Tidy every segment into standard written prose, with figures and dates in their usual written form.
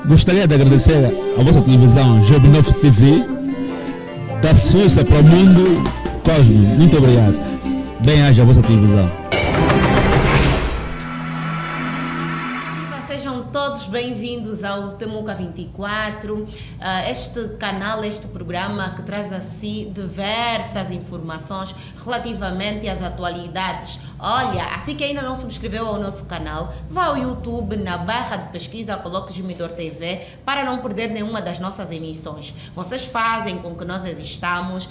Gostaria de agradecer à vossa televisão Jovem TV, da Suíça para o mundo, Cosmo. Muito obrigado. Bem-aja a vossa televisão. Sejam todos bem-vindos ao Temuca 24, este canal, este programa que traz a si diversas informações relativamente às atualidades. Olha, assim que ainda não subscreveu ao nosso canal, vá ao YouTube, na barra de pesquisa, coloque Gemidor TV para não perder nenhuma das nossas emissões. Vocês fazem com que nós existamos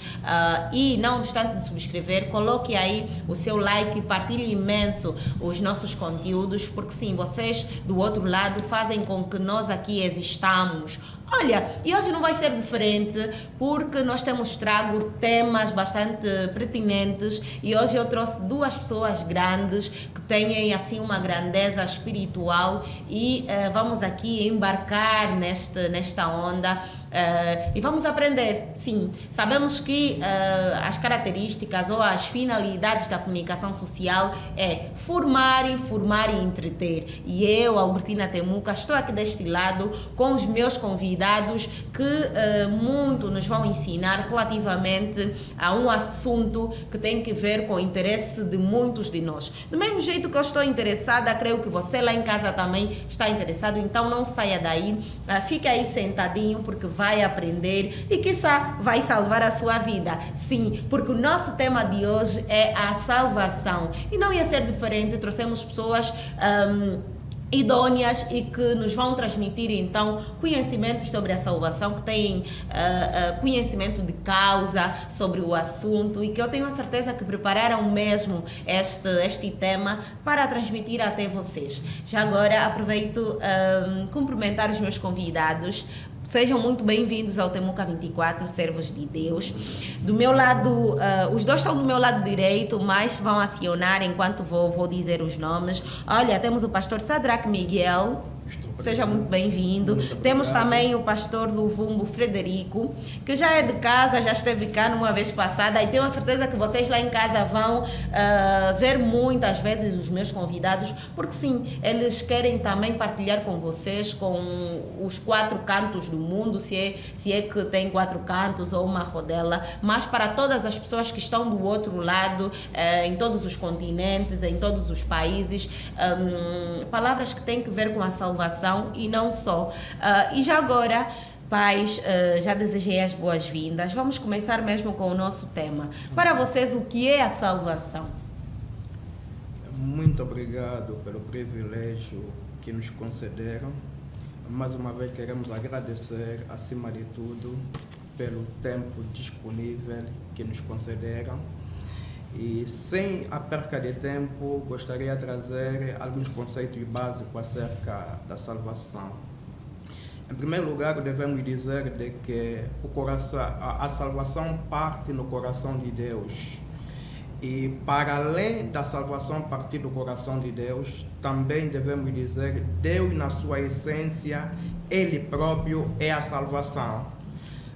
e, não obstante de subscrever, coloque aí o seu like e partilhe imenso os nossos conteúdos, porque sim, vocês do outro lado fazem com que nós aqui existamos. Olha, e hoje não vai ser diferente, porque nós temos trago temas bastante pertinentes e hoje eu trouxe duas pessoas grandes que têm assim uma grandeza espiritual e vamos aqui embarcar nesta onda e vamos aprender. Sim, sabemos que as características ou as finalidades da comunicação social é formar, informar e entreter. E eu, Albertina Temuca, estou aqui deste lado com os meus convidados que muito nos vão ensinar relativamente a um assunto que tem que ver com o interesse de muitos de nós. Do mesmo jeito que eu estou interessada, creio que você lá em casa também está interessado, então não saia daí, fique aí sentadinho porque vai aprender e quiçá vai salvar a sua vida. Sim, porque o nosso tema de hoje é a salvação e não ia ser diferente, trouxemos pessoas idôneas e que nos vão transmitir então conhecimentos sobre a salvação, que têm conhecimento de causa sobre o assunto e que eu tenho a certeza que prepararam mesmo este tema para transmitir até vocês. Já agora aproveito cumprimentar os meus convidados. Sejam muito bem-vindos ao Temuca 24, servos de Deus. Do meu lado, os dois estão do meu lado direito, mas vão acionar enquanto vou dizer os nomes. Olha, temos o pastor Sadraque Miguel. Seja muito bem-vindo. Temos também o pastor Luvumbo Frederico, que já é de casa, já esteve cá numa vez passada e tenho a certeza que vocês lá em casa vão ver muitas vezes os meus convidados, porque sim, eles querem também partilhar com vocês, com os quatro cantos do mundo, se é que tem quatro cantos ou uma rodela, mas para todas as pessoas que estão do outro lado, em todos os continentes, em todos os países, palavras que têm que ver com a salvação e não só. E já agora, pais, já desejei as boas-vindas. Vamos começar mesmo com o nosso tema. Para vocês, o que é a salvação? Muito obrigado pelo privilégio que nos concederam. Mais uma vez queremos agradecer, acima de tudo, pelo tempo disponível que nos concederam. E sem a perca de tempo, gostaria de trazer alguns conceitos básicos acerca da salvação. Em primeiro lugar, devemos dizer de que a salvação parte no coração de Deus. E para além da salvação partir do coração de Deus, também devemos dizer que Deus, na sua essência, Ele próprio é a salvação.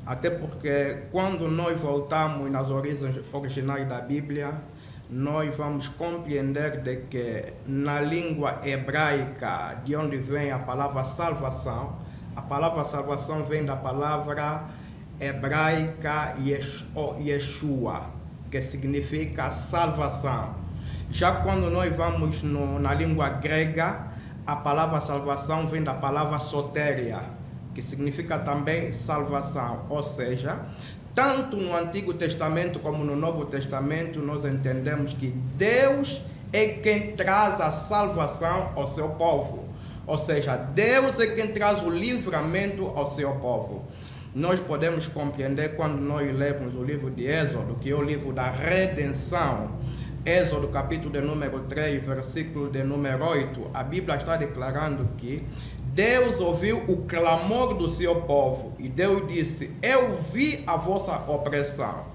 Até porque quando nós voltamos nas origens originais da Bíblia, nós vamos compreender de que na língua hebraica, de onde vem a palavra salvação vem da palavra hebraica Yeshua, que significa salvação. Já quando nós vamos na língua grega, a palavra salvação vem da palavra soteria, que significa também salvação. Ou seja, tanto no Antigo Testamento como no Novo Testamento, nós entendemos que Deus é quem traz a salvação ao seu povo. Ou seja, Deus é quem traz o livramento ao seu povo. Nós podemos compreender quando nós lemos o livro de Êxodo, que é o livro da redenção. Êxodo capítulo de número 3, versículo de número 8, a Bíblia está declarando que Deus ouviu o clamor do seu povo e Deus disse: eu vi a vossa opressão,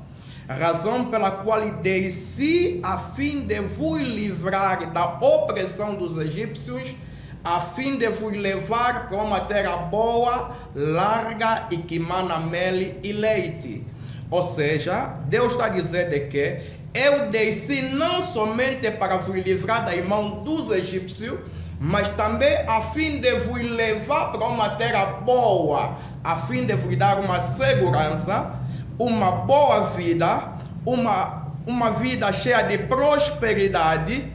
razão pela qual desci a fim de vos livrar da opressão dos egípcios, a fim de vos levar para uma terra boa, larga e que mana mel e leite. Ou seja, Deus está dizendo que eu desci não somente para vos livrar da mão dos egípcios, mas também a fim de vos levar para uma terra boa, a fim de vos dar uma segurança, uma boa vida, uma vida cheia de prosperidade,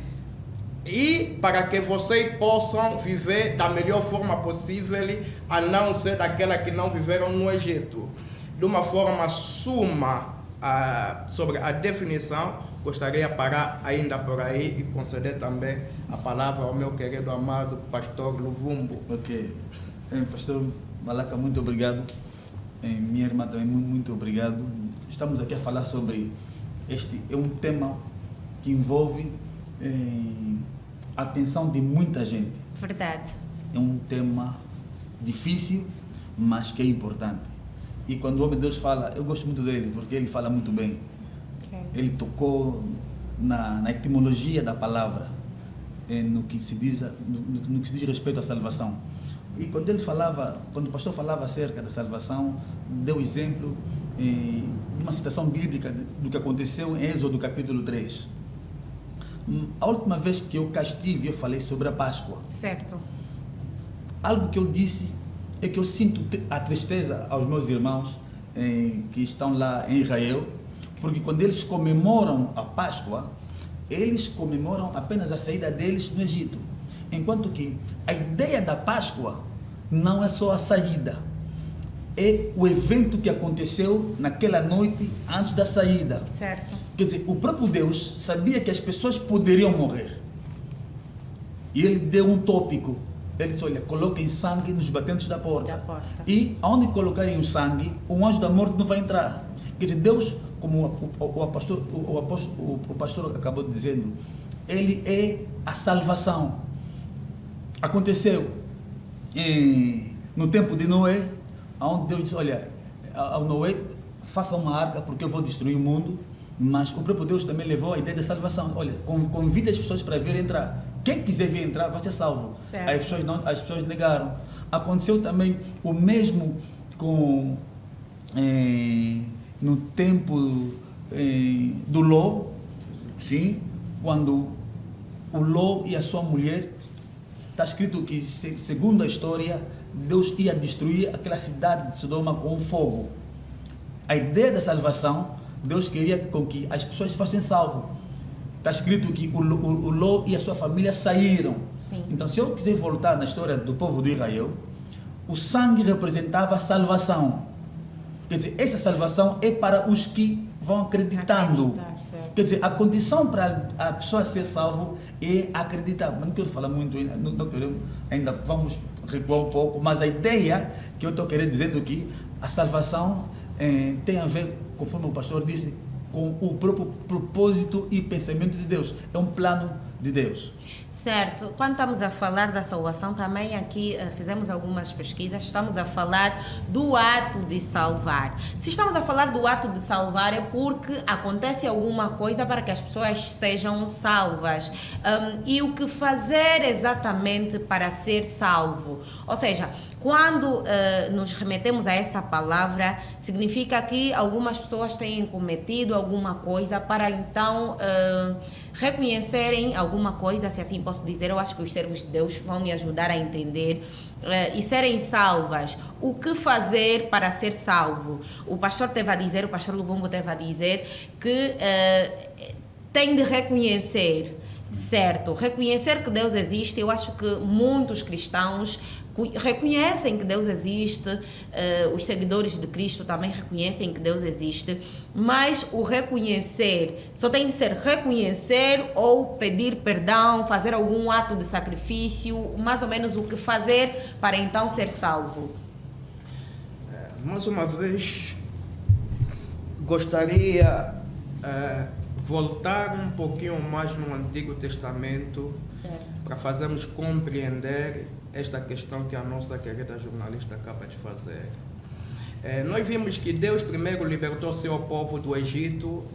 e para que vocês possam viver da melhor forma possível, a não ser daquela que não viveram no Egito. De uma forma suma sobre a definição, gostaria de parar ainda por aí e conceder também a palavra ao meu querido amado pastor Luvumbo. Ok. Pastor Malaca, muito obrigado. Minha irmã também, muito obrigado. Estamos aqui a falar sobre é um tema que envolve a atenção de muita gente. Verdade. É um tema difícil, mas que é importante. E quando o homem de Deus fala, eu gosto muito dele, porque ele fala muito bem. Okay. Ele tocou na etimologia da palavra, no que se diz respeito à salvação. E quando o pastor falava acerca da salvação, deu exemplo de uma citação bíblica do que aconteceu em Êxodo capítulo 3. A última vez que eu cá estive, eu falei sobre a Páscoa. Certo. Algo que eu disse é que eu sinto a tristeza aos meus irmãos que estão lá em Israel, porque quando eles comemoram a Páscoa, eles comemoram apenas a saída deles do Egito. Enquanto que a ideia da Páscoa não é só a saída, é o evento que aconteceu naquela noite antes da saída. Certo. Quer dizer, o próprio Deus sabia que as pessoas poderiam morrer. E ele deu um tópico. Ele disse, olha, coloquem sangue nos batentes da porta. E aonde colocarem o sangue, o anjo da morte não vai entrar. Quer dizer, Deus, como o pastor acabou dizendo, ele é a salvação. Aconteceu no tempo de Noé, onde Deus disse, olha, ao Noé, faça uma arca porque eu vou destruir o mundo, mas o próprio Deus também levou a ideia da salvação. Olha, convida as pessoas para vir entrar. Quem quiser vir entrar vai ser salvo. As pessoas negaram. Aconteceu também o mesmo no tempo do Ló, sim, quando o Ló e a sua mulher, está escrito que, segundo a história, Deus ia destruir aquela cidade de Sodoma com fogo. A ideia da salvação, Deus queria com que as pessoas fossem salvas. Está escrito que o Ló e a sua família saíram. Sim. Então, se eu quiser voltar na história do povo de Israel, o sangue representava a salvação. Quer dizer, essa salvação é para os que vão acreditando. Quer dizer, a condição para a pessoa ser salvo é acreditar. Mas não quero falar muito, ainda vamos recuar um pouco, mas a ideia que eu estou querendo dizendo que a salvação tem a ver, conforme o pastor disse, com o próprio propósito e pensamento de Deus. É um plano de Deus. Certo. Quando estamos a falar da salvação, também aqui fizemos algumas pesquisas, estamos a falar do ato de salvar. Se estamos a falar do ato de salvar, é porque acontece alguma coisa para que as pessoas sejam salvas. E o que fazer exatamente para ser salvo? Ou seja, quando nos remetemos a essa palavra, significa que algumas pessoas têm cometido alguma coisa para então reconhecerem alguma coisa, se assim posso dizer. Eu acho que os servos de Deus vão me ajudar a entender e serem salvas. O que fazer para ser salvo? O pastor Luvumbo teve a dizer que tem de reconhecer, certo? Reconhecer que Deus existe. Eu acho que muitos cristãos reconhecem que Deus existe, os seguidores de Cristo também reconhecem que Deus existe, mas o reconhecer só tem de ser reconhecer ou pedir perdão, fazer algum ato de sacrifício, mais ou menos o que fazer para então ser salvo. Mais uma vez, gostaria voltar um pouquinho mais no Antigo Testamento, certo, para fazermos compreender esta questão que a nossa querida jornalista acaba de fazer. Nós vimos que Deus primeiro libertou seu povo do Egito,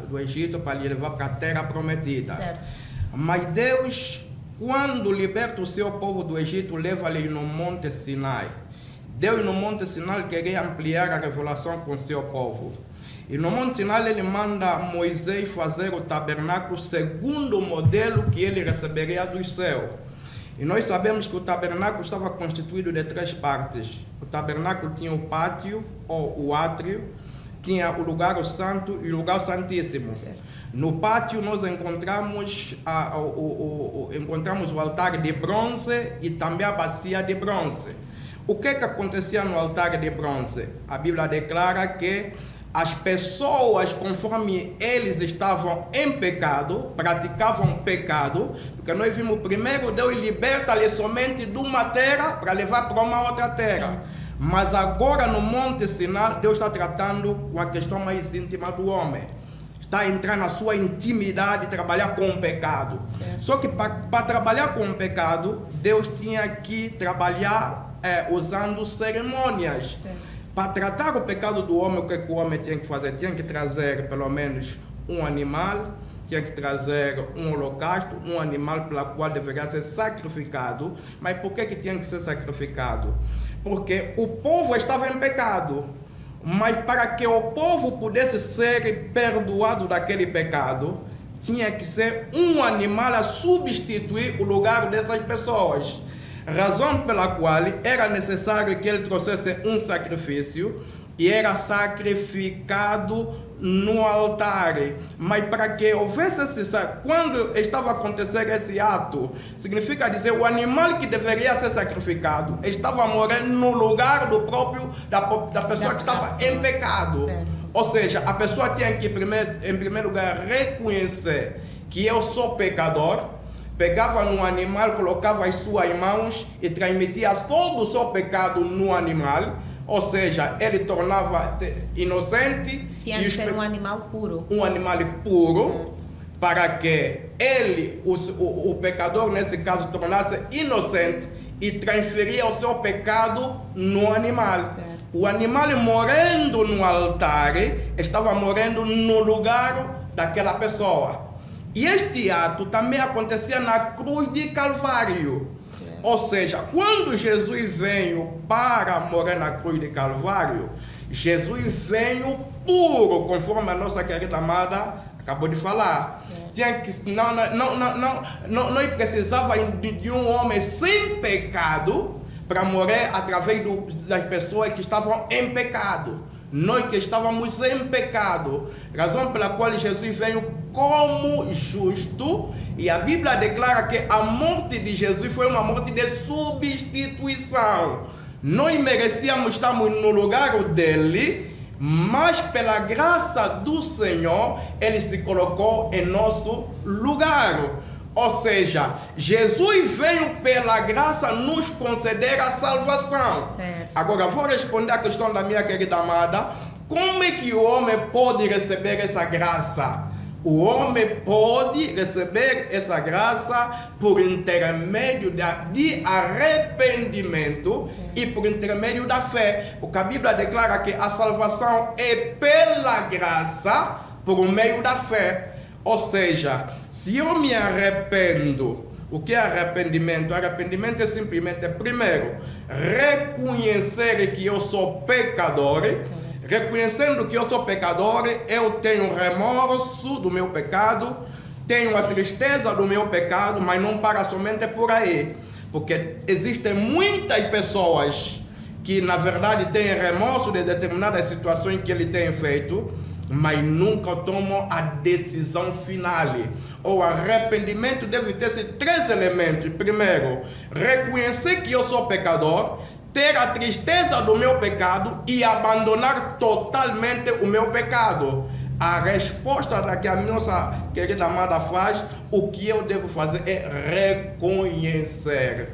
do Egito, para lhe levar para a terra prometida. Certo. Mas Deus, quando liberta o seu povo do Egito, leva-lhe no Monte Sinai. Deus no Monte Sinai queria ampliar a revelação com seu povo. E no Monte Sinai ele manda Moisés fazer o tabernáculo segundo o modelo que ele receberia do céu. E nós sabemos que o tabernáculo estava constituído de 3 partes. O tabernáculo tinha o pátio, ou o átrio, tinha o lugar santo e o lugar santíssimo. Certo. No pátio nós encontramos o altar de bronze e também a bacia de bronze. O que acontecia no altar de bronze? A Bíblia declara que as pessoas, conforme eles estavam em pecado, praticavam pecado, porque nós vimos primeiro Deus liberta-lhe somente de uma terra para levar para uma outra terra. Mas agora no Monte Sinai, Deus está tratando com a questão mais íntima do homem. Está a entrar na sua intimidade, trabalhar com o pecado. Certo. Só que para trabalhar com o pecado, Deus tinha que trabalhar usando cerimônias. Certo. Para tratar o pecado do homem, o que o homem tinha que fazer? Tinha que trazer pelo menos um animal, tinha que trazer um holocausto, um animal pela qual deveria ser sacrificado. Mas por que tinha que ser sacrificado? Porque o povo estava em pecado. Mas para que o povo pudesse ser perdoado daquele pecado, tinha que ser um animal a substituir o lugar dessas pessoas. Razão pela qual era necessário que ele trouxesse um sacrifício e era sacrificado no altar. Mas para que houvesse quando estava a acontecer esse ato, significa dizer o animal que deveria ser sacrificado estava morrendo no lugar do próprio da pessoa que estava em pecado. Certo. Ou seja, a pessoa tinha que em primeiro lugar reconhecer que eu sou pecador. Pegava no animal, colocava as suas mãos e transmitia todo o seu pecado no animal, ou seja, ele tornava inocente. Tinha que ser um animal puro. Um animal puro, certo. Para que ele, o pecador nesse caso, tornasse inocente e transferia o seu pecado no animal. Certo. O animal morrendo no altar, estava morrendo no lugar daquela pessoa. E este ato também acontecia na cruz de Calvário. Ou seja, quando Jesus veio para morrer na cruz de Calvário, Jesus veio puro, conforme a nossa querida amada acabou de falar. Tinha que, não precisava de um homem sem pecado para morrer através das pessoas que estavam em pecado. Nós que estávamos em pecado, razão pela qual Jesus veio como justo, e a Bíblia declara que a morte de Jesus foi uma morte de substituição. Nós merecíamos estar no lugar dele, mas pela graça do Senhor, ele se colocou em nosso lugar. Ou seja, Jesus veio pela graça nos conceder a salvação. Certo. Agora, vou responder a questão da minha querida amada. Como é que o homem pode receber essa graça? O homem pode receber essa graça por intermédio de arrependimento e por intermédio da fé. Porque a Bíblia declara que a salvação é pela graça por meio da fé. Ou seja, se eu me arrependo, o que é arrependimento? Arrependimento é simplesmente, primeiro, reconhecer que eu sou pecador. Reconhecendo que eu sou pecador, eu tenho remorso do meu pecado, tenho a tristeza do meu pecado, mas não para somente por aí. Porque existem muitas pessoas que, na verdade, têm remorso de determinadas situações que ele tem feito, mas nunca tomam a decisão final. O arrependimento deve ter esses 3 elementos. Primeiro, reconhecer que eu sou pecador, ter a tristeza do meu pecado e abandonar totalmente o meu pecado. A resposta da que a nossa querida amada faz, o que eu devo fazer é reconhecer,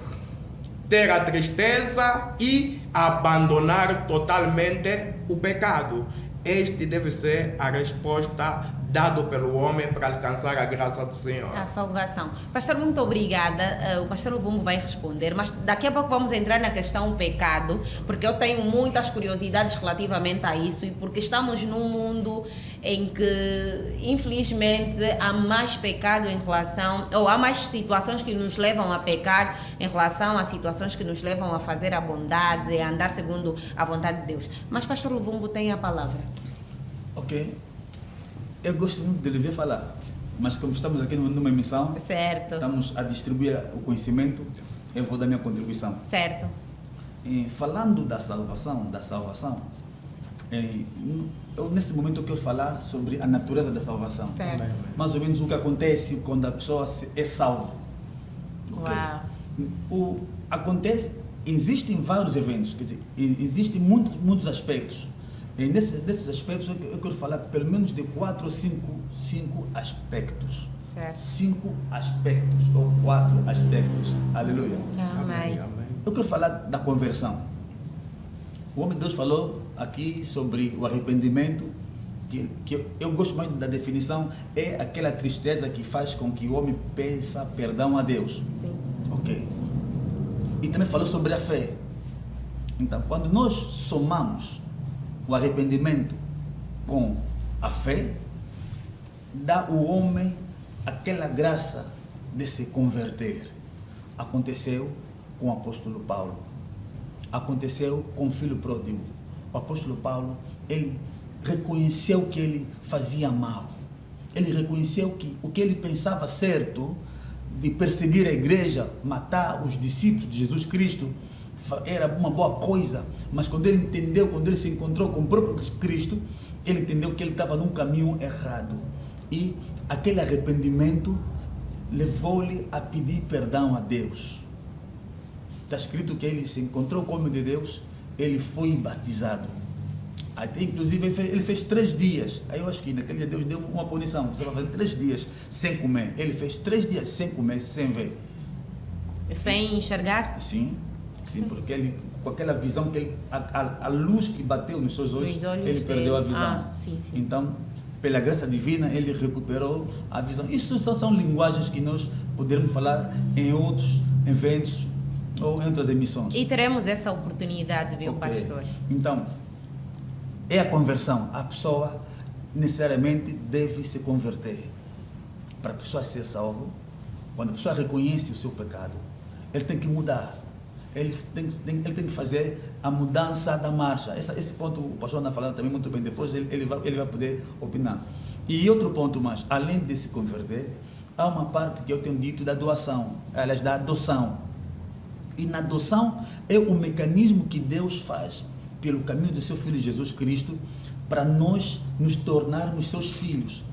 ter a tristeza e abandonar totalmente o pecado. Este deve ser a resposta dada pelo homem para alcançar a graça do Senhor. A salvação. Pastor, muito obrigada. O pastor Luvumbo vai responder, mas daqui a pouco vamos entrar na questão pecado, porque eu tenho muitas curiosidades relativamente a isso e porque estamos num mundo em que, infelizmente, há mais pecado em relação, ou há mais situações que nos levam a pecar em relação a situações que nos levam a fazer a bondade, a andar segundo a vontade de Deus. Mas pastor Luvumbo tem a palavra. Ok. Eu gosto muito de lhe ver falar, mas como estamos aqui numa emissão, Certo. estamos a distribuir o conhecimento, eu vou dar minha contribuição. Certo. Falando da salvação, eu nesse momento eu quero falar sobre a natureza da salvação. Certo. Mais ou menos o que acontece quando a pessoa é salva. Ok? Uau. Existem vários eventos, quer dizer, existem muitos aspectos. E nesses aspectos eu quero falar pelo menos de 4 ou 5 aspectos. Certo. 5 aspectos ou 4 aspectos. Aleluia. Amém. Eu quero falar da conversão. O homem de Deus falou aqui sobre o arrependimento, que eu gosto mais da definição, é aquela tristeza que faz com que o homem peça perdão a Deus. Sim. Ok. E também falou sobre a fé. Então, quando nós somamos o arrependimento com a fé, dá ao homem aquela graça de se converter. Aconteceu com o apóstolo Paulo. Aconteceu com o filho pródigo. O apóstolo Paulo, ele reconheceu que ele fazia mal. Ele reconheceu que o que ele pensava certo, de perseguir a igreja, matar os discípulos de Jesus Cristo, era uma boa coisa, mas quando ele entendeu, quando ele se encontrou com o próprio Cristo, ele entendeu que ele estava num caminho errado. E aquele arrependimento levou-lhe a pedir perdão a Deus. Está escrito que ele se encontrou com o homem de Deus, ele foi batizado. Até, inclusive, ele fez 3 dias. Aí eu acho que naquele dia Deus deu uma punição. Você vai fazer 3 dias sem comer. Ele fez 3 dias sem comer, sem ver. Sem enxergar? Sim, porque ele, com aquela visão, que a luz que bateu nos seus olhos, ele perdeu a visão. Sim. Então, pela graça divina, ele recuperou a visão. Isso são linguagens que nós poderemos falar em outros eventos ou em outras emissões. E teremos essa oportunidade, viu, Ok. pastor? Então, é a conversão. A pessoa necessariamente deve se converter. Para a pessoa ser salva, quando a pessoa reconhece o seu pecado, ele tem que mudar. Ele tem que fazer a mudança da marcha. Esse ponto o pastor anda falando também muito bem. Depois ele vai poder opinar. E outro ponto mais, além de se converter, há uma parte que eu tenho dito da doação, aliás, da adoção. E na adoção é o mecanismo que Deus faz pelo caminho do seu Filho Jesus Cristo para nós nos tornarmos seus filhos.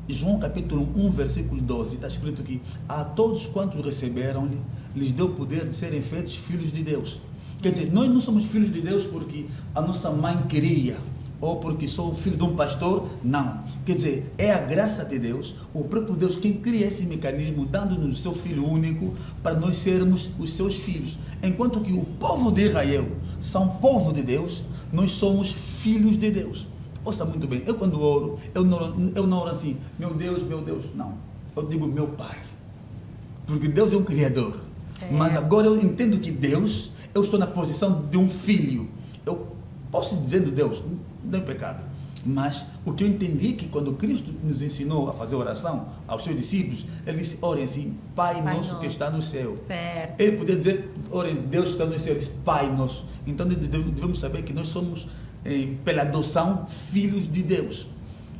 João capítulo 1, versículo 12, está escrito que a todos quantos receberam-lhe, lhes deu o poder de serem feitos filhos de Deus. Quer dizer, nós não somos filhos de Deus porque a nossa mãe queria, ou porque sou filho de um pastor, não. Quer dizer, é a graça de Deus, o próprio Deus quem cria esse mecanismo, dando-nos o seu Filho único, para nós sermos os seus filhos. Enquanto que o povo de Israel são povo de Deus, nós somos filhos de Deus. Ouça muito bem, eu quando oro, eu não oro assim, meu Deus, não. Eu digo meu Pai, porque Deus é um Criador. Mas agora eu entendo que Deus, eu estou na posição de um filho. Eu posso dizer Deus, não é pecado. Mas o que eu entendi é que quando Cristo nos ensinou a fazer oração aos seus discípulos, ele disse, orem assim, Pai nosso que está no céu. Certo. Ele podia dizer, orem, Deus que está no céu, ele disse, Pai nosso. Então devemos saber que nós somos, pela adoção, filhos de Deus.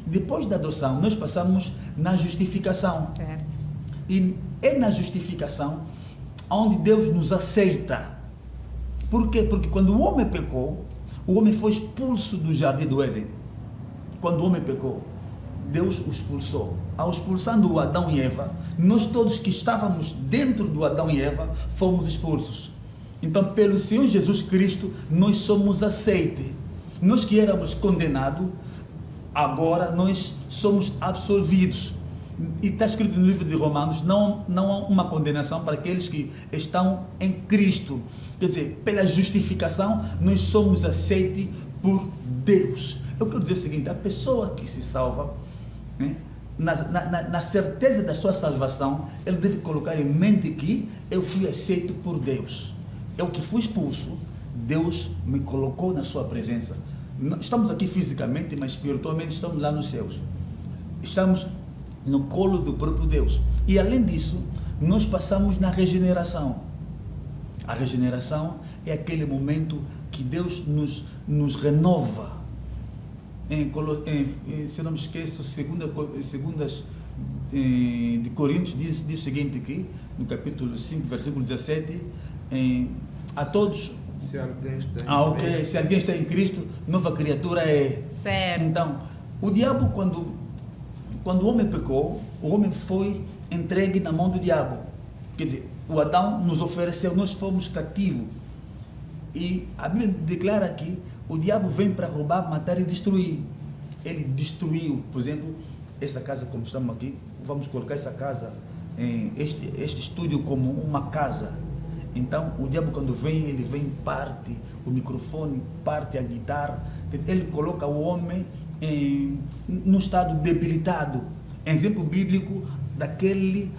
Depois da adoção, nós passamos na justificação. Certo. E é na justificação onde Deus nos aceita. Por quê? Porque quando o homem pecou, o homem foi expulso do jardim do Éden. Quando o homem pecou, Deus o expulsou. Ao expulsando o Adão e Eva, nós todos que estávamos dentro do Adão e Eva fomos expulsos. Então, pelo Senhor Jesus Cristo, nós somos aceitos. Nós que éramos condenados, agora nós somos absolvidos. E está escrito no livro de Romanos, não há uma condenação para aqueles que estão em Cristo. Quer dizer, pela justificação, nós somos aceitos por Deus. Eu quero dizer o seguinte, a pessoa que se salva, né, na certeza da sua salvação, ele deve colocar em mente que eu fui aceito por Deus. Eu que fui expulso, Deus me colocou na sua presença. Estamos aqui fisicamente, mas espiritualmente estamos lá nos céus. Estamos no colo do próprio Deus. E além disso, nós passamos na regeneração. A regeneração é aquele momento que Deus nos renova. se eu não me esqueço, segundas de Coríntios diz o seguinte aqui, no capítulo 5, versículo 17, a todos... Se alguém está em ok. Se alguém está em Cristo, nova criatura é. Certo. Então, o diabo, quando o homem pecou, o homem foi entregue na mão do diabo. Quer dizer, o Adão nos ofereceu, nós fomos cativos. E a Bíblia declara que o diabo vem para roubar, matar e destruir. Ele destruiu, por exemplo, essa casa como estamos aqui, vamos colocar essa casa, este estúdio como uma casa. Então, o diabo quando vem, ele vem, parte o microfone, parte a guitarra, ele coloca o homem num estado debilitado. Exemplo bíblico daquele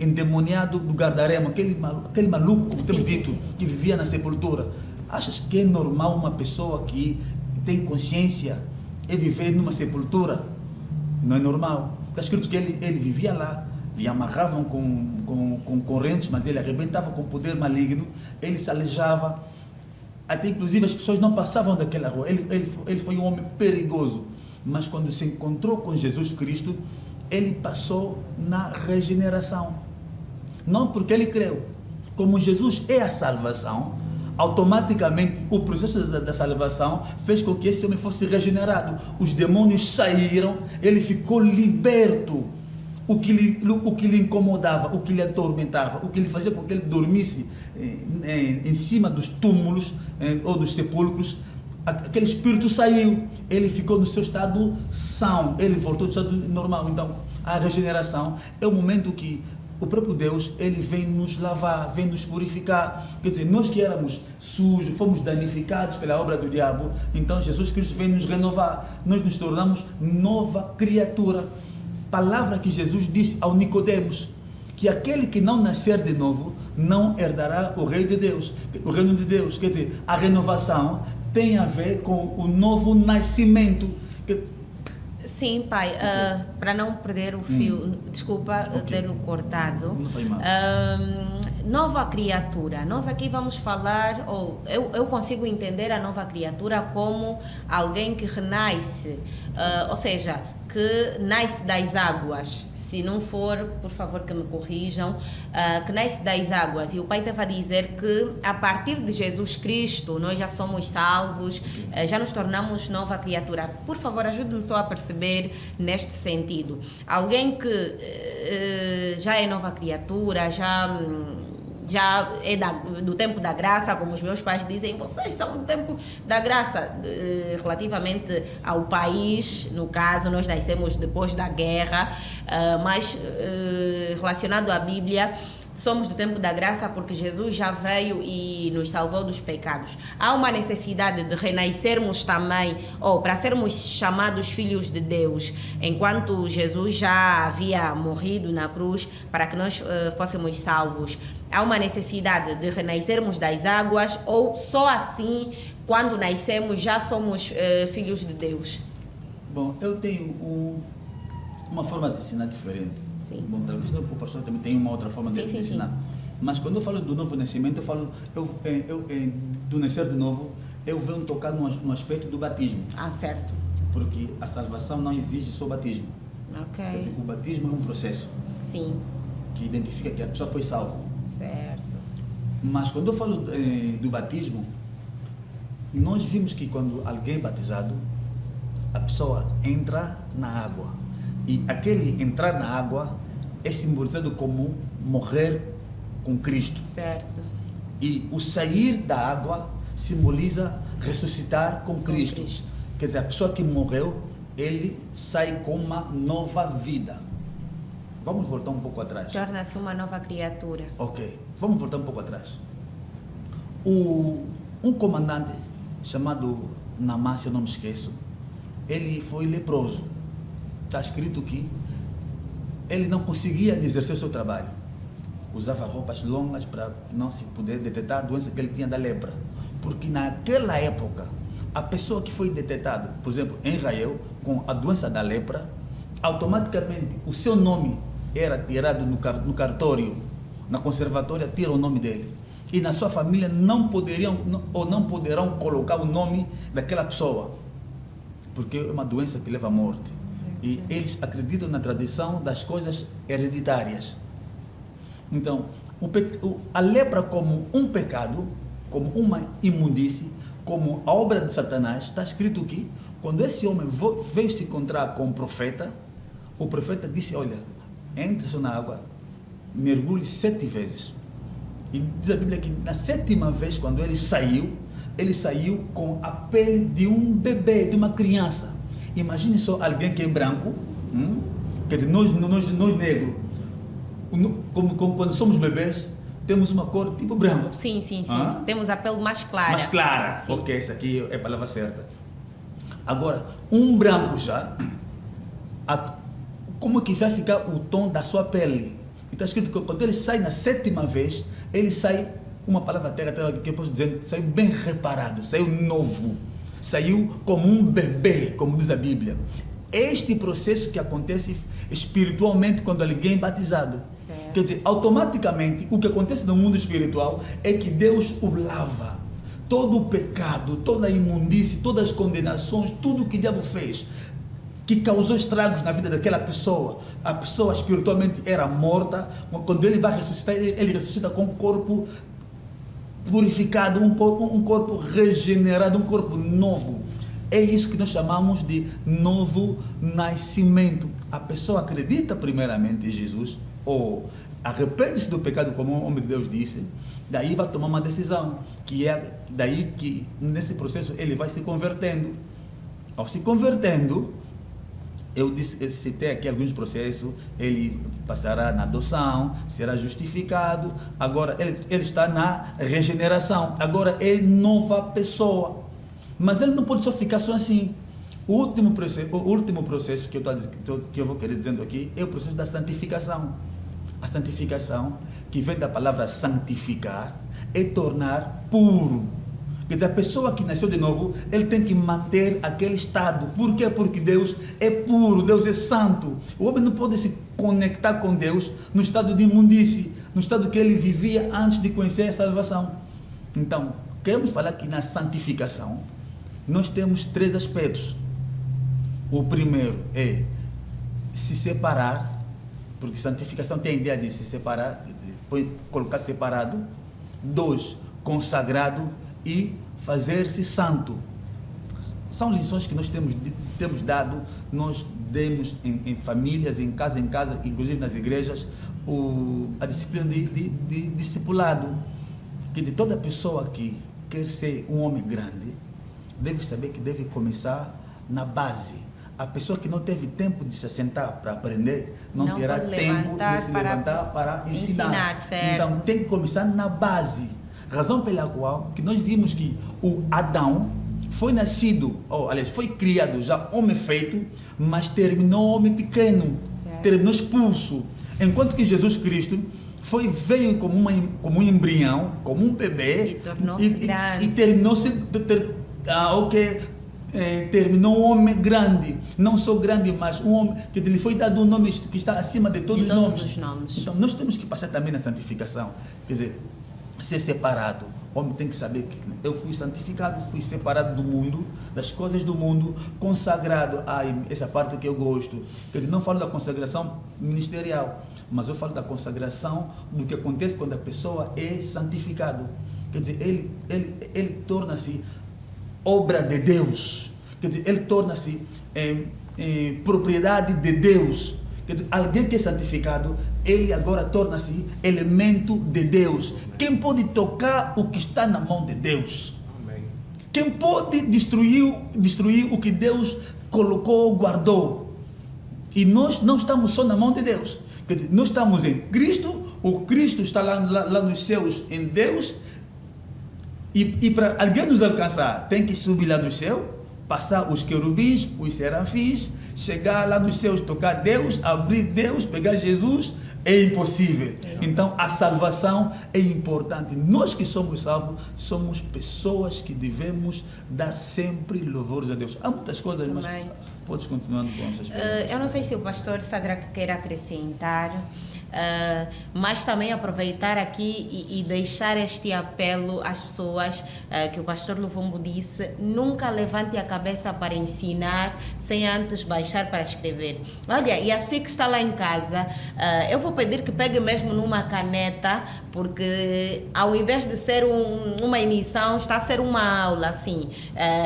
endemoniado do Gardarema, aquele maluco, como temos dito, que vivia na sepultura. Achas que é normal uma pessoa que tem consciência viver numa sepultura? Não é normal. Está escrito que ele vivia lá, lhe amarravam com correntes, mas ele arrebentava com poder maligno, ele se aleijava, até inclusive as pessoas não passavam daquela rua. Ele foi um homem perigoso, mas quando se encontrou com Jesus Cristo, ele passou na regeneração. Não porque ele creu. Como Jesus é a salvação, automaticamente o processo da salvação fez com que esse homem fosse regenerado. Os demônios saíram, ele ficou liberto. O que lhe incomodava, o que lhe atormentava, o que lhe fazia com que ele dormisse em cima dos túmulos ou dos sepulcros, aquele espírito saiu, ele ficou no seu estado são, ele voltou ao estado normal. Então, a regeneração é o momento que o próprio Deus, ele vem nos lavar, vem nos purificar. Quer dizer, nós que éramos sujos, fomos danificados pela obra do diabo, então Jesus Cristo vem nos renovar, nós nos tornamos nova criatura. Palavra que Jesus disse ao Nicodemos, que aquele que não nascer de novo não herdará o reino de Deus. Quer dizer, a renovação tem a ver com o novo nascimento. Sim, pai, para não perder o fio, desculpa ter-o cortado. Não foi mal. Nova criatura, nós aqui vamos falar, ou eu consigo entender a nova criatura como alguém que renasce, ou seja, que nasce das águas. Se não for, por favor que me corrijam, que nasce das águas. E o pai estava a dizer que a partir de Jesus Cristo nós já somos salvos, já nos tornamos nova criatura. Por favor, ajude-me só a perceber neste sentido. Alguém que já é nova criatura, já é do tempo da graça, como os meus pais dizem, vocês são do tempo da graça, relativamente ao país, no caso, nós nascemos depois da guerra, mas relacionado à Bíblia, somos do tempo da graça porque Jesus já veio e nos salvou dos pecados. Há uma necessidade de renascermos também, ou para sermos chamados filhos de Deus, enquanto Jesus já havia morrido na cruz para que nós fôssemos salvos. Há uma necessidade de renascermos das águas, ou só assim, quando nascemos, já somos filhos de Deus? Bom, eu tenho uma forma de ensinar diferente. Sim. Bom, talvez o pastor também tenha uma outra forma de ensinar. Sim. Mas quando eu falo do novo nascimento, eu falo do nascer de novo, eu venho tocar no aspecto do batismo. Ah, certo. Porque a salvação não exige só batismo. Ok. Quer dizer, o batismo é um processo. Sim. Que identifica que a pessoa foi salva. Certo. Mas quando eu falo do batismo, nós vimos que quando alguém é batizado, a pessoa entra na água. E aquele entrar na água é simbolizado como morrer com Cristo. Certo. E o sair da água simboliza ressuscitar com Cristo. Quer dizer, a pessoa que morreu, ele sai com uma nova vida. Vamos voltar um pouco atrás. Torna-se uma nova criatura. Ok, vamos voltar um pouco atrás. Um comandante chamado Namã, se eu não me esqueço, ele foi leproso. Está escrito que ele não conseguia exercer o seu trabalho. Usava roupas longas para não se poder detectar a doença que ele tinha da lepra. Porque naquela época, a pessoa que foi detectada, por exemplo, em Israel, com a doença da lepra, automaticamente o seu nome era tirado no cartório, na conservatória, tira o nome dele. E na sua família não poderão colocar o nome daquela pessoa. porque é uma doença que leva à morte. E eles acreditam na tradição das coisas hereditárias. Então, a lepra como um pecado, como uma imundície, como a obra de Satanás, está escrito que quando esse homem veio se encontrar com o profeta disse, olha, entre só na água, mergulhe 7 vezes. E diz a Bíblia que na 7ª vez, quando ele saiu com a pele de um bebê, de uma criança. Imagine só alguém que é branco, quer dizer, nós negros, como quando somos bebês, temos uma cor tipo branco. Sim. Temos a pele mais clara. Mais clara. Sim. Ok, essa aqui é a palavra certa. Agora, um branco já, como que vai ficar o tom da sua pele? Está escrito que quando ele sai na 7ª vez, ele sai, uma palavra terra que eu posso dizer, saiu bem reparado, saiu novo, saiu como um bebê, como diz a Bíblia. Este processo que acontece espiritualmente quando alguém é batizado. Certo. Quer dizer, automaticamente, o que acontece no mundo espiritual é que Deus o lava. Todo o pecado, toda a imundície, todas as condenações, tudo o que o diabo fez, que causou estragos na vida daquela pessoa. A pessoa espiritualmente era morta. Quando ele vai ressuscitar, ele ressuscita com um corpo purificado, um corpo regenerado, um corpo novo. É isso que nós chamamos de novo nascimento. A pessoa acredita primeiramente em Jesus, ou arrepende-se do pecado, como o homem de Deus disse, daí vai tomar uma decisão, que é daí que nesse processo ele vai se convertendo. Ao se convertendo, eu citei aqui alguns processos, ele passará na adoção, será justificado, agora ele está na regeneração, agora é nova pessoa. Mas ele não pode só ficar só assim. O último processo que eu vou querer dizendo aqui é o processo da santificação. A santificação, que vem da palavra santificar, é tornar puro. Quer dizer, a pessoa que nasceu de novo, ele tem que manter aquele estado. Por quê? Porque Deus é puro, Deus é santo. O homem não pode se conectar com Deus no estado de imundície, no estado que ele vivia antes de conhecer a salvação. Então, queremos falar que na santificação, nós temos 3 aspectos. O primeiro é se separar, porque santificação tem a ideia de se separar, de colocar separado. 2, consagrado e fazer-se santo. São lições que nós temos dado, nós demos em famílias, em casa, inclusive nas igrejas, a disciplina de discipulado, que de toda pessoa que quer ser um homem grande, deve saber que deve começar na base. A pessoa que não teve tempo de se assentar para aprender, não terá tempo de se levantar para ensinar. Então, tem que começar na base. Razão pela qual que nós vimos que o Adão foi nascido, foi criado já homem feito, mas terminou homem pequeno, terminou expulso. Enquanto que Jesus Cristo veio como um embrião, como um bebê, e terminou-se... terminou um homem grande, não só grande, mas um homem que lhe foi dado um nome que está acima de todos os nomes. Então nós temos que passar também na santificação, quer dizer, ser separado. O homem tem que saber que eu fui santificado, fui separado do mundo, das coisas do mundo, consagrado. Essa parte que eu gosto. Quer dizer, não falo da consagração ministerial, mas eu falo da consagração do que acontece quando a pessoa é santificado. Quer dizer, ele torna-se obra de Deus, quer dizer, ele torna-se propriedade de Deus. Quer dizer, alguém que é santificado, ele agora torna-se elemento de Deus. Quem pode tocar o que está na mão de Deus? Amém. Quem pode destruir o que Deus colocou, guardou? E nós não estamos só na mão de Deus. Quer dizer, nós estamos em Cristo, o Cristo está lá nos céus em Deus. E para alguém nos alcançar, tem que subir lá no céu, passar os querubins, os serafins, chegar lá nos céus, tocar Deus, abrir Deus, pegar Jesus, é impossível. Então a salvação é importante. Nós que somos salvos, somos pessoas que devemos dar sempre louvores a Deus. Há muitas coisas, mas podes continuar com essas perguntas. Eu não sei se o pastor Sadraque quer acrescentar. mas também aproveitar aqui e deixar este apelo às pessoas que o pastor Luvumbo disse: nunca levante a cabeça para ensinar sem antes baixar para escrever. Olha, e assim que está lá em casa, eu vou pedir que pegue mesmo numa caneta, porque ao invés de ser uma emissão, está a ser uma aula, assim.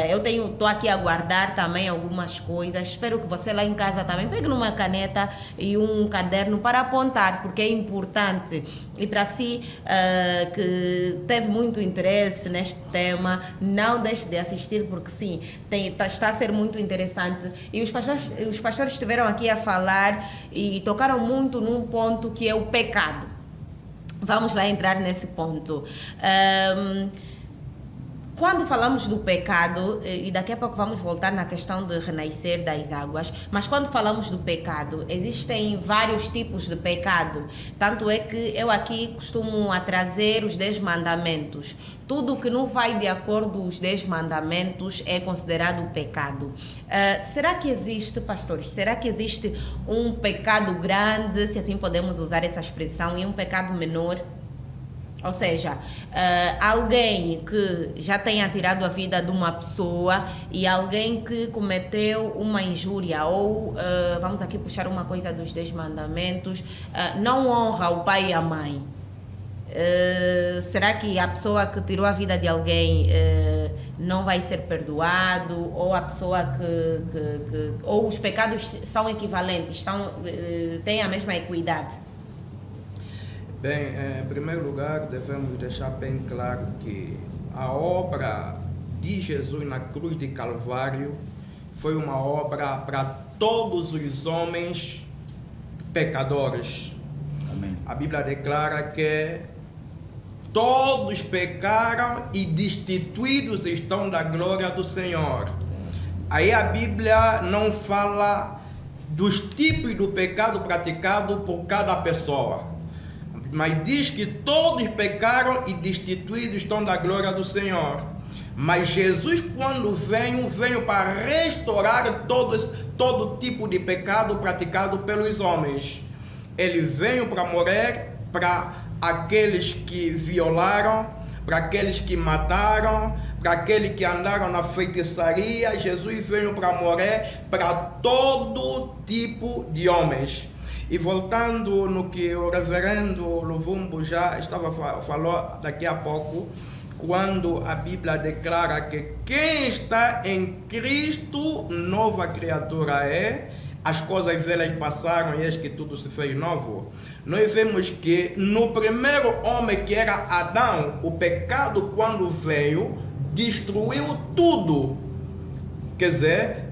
Eu estou aqui a guardar também algumas coisas. Espero que você lá em casa também pegue numa caneta e um caderno para apontar, porque é importante. E para si que teve muito interesse neste tema, não deixe de assistir, porque sim, está a ser muito interessante. E os pastores estiveram aqui a falar e tocaram muito num ponto que é o pecado. Vamos lá entrar nesse ponto. Quando falamos do pecado, e daqui a pouco vamos voltar na questão de renascer das águas, mas quando falamos do pecado, existem vários tipos de pecado. Tanto é que eu aqui costumo trazer os 10 mandamentos. Tudo que não vai de acordo com os 10 mandamentos é considerado pecado. Será que existe, pastores, será que existe um pecado grande, se assim podemos usar essa expressão, e um pecado menor? Ou seja, alguém que já tenha tirado a vida de uma pessoa e alguém que cometeu uma injúria ou, vamos aqui puxar uma coisa dos 10 mandamentos, não honra o pai e a mãe. Será que a pessoa que tirou a vida de alguém não vai ser perdoado? Ou a pessoa ou os pecados são equivalentes, têm a mesma equidade? Bem, em primeiro lugar, devemos deixar bem claro que a obra de Jesus na cruz de Calvário foi uma obra para todos os homens pecadores. Amém. A Bíblia declara que todos pecaram e destituídos estão da glória do Senhor. Aí a Bíblia não fala dos tipos do pecado praticado por cada pessoa, mas diz que todos pecaram e destituídos estão da glória do Senhor. Mas Jesus, quando veio para restaurar todo tipo de pecado praticado pelos homens. Ele veio para morrer para aqueles que violaram, para aqueles que mataram, para aqueles que andaram na feitiçaria. Jesus veio para morrer para todo tipo de homens. E voltando no que o reverendo Luvumbo já falou daqui a pouco, quando a Bíblia declara que quem está em Cristo, nova criatura é, as coisas velhas passaram e eis que tudo se fez novo. Nós vemos que no primeiro homem, que era Adão, o pecado, quando veio, destruiu tudo. Quer dizer,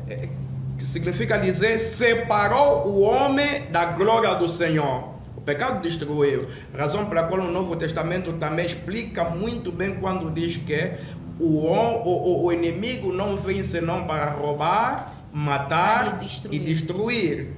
que significa dizer, separou o homem da glória do Senhor. O pecado destruiu. Razão pela qual o Novo Testamento também explica muito bem quando diz que o inimigo não vem senão para roubar, matar e destruir.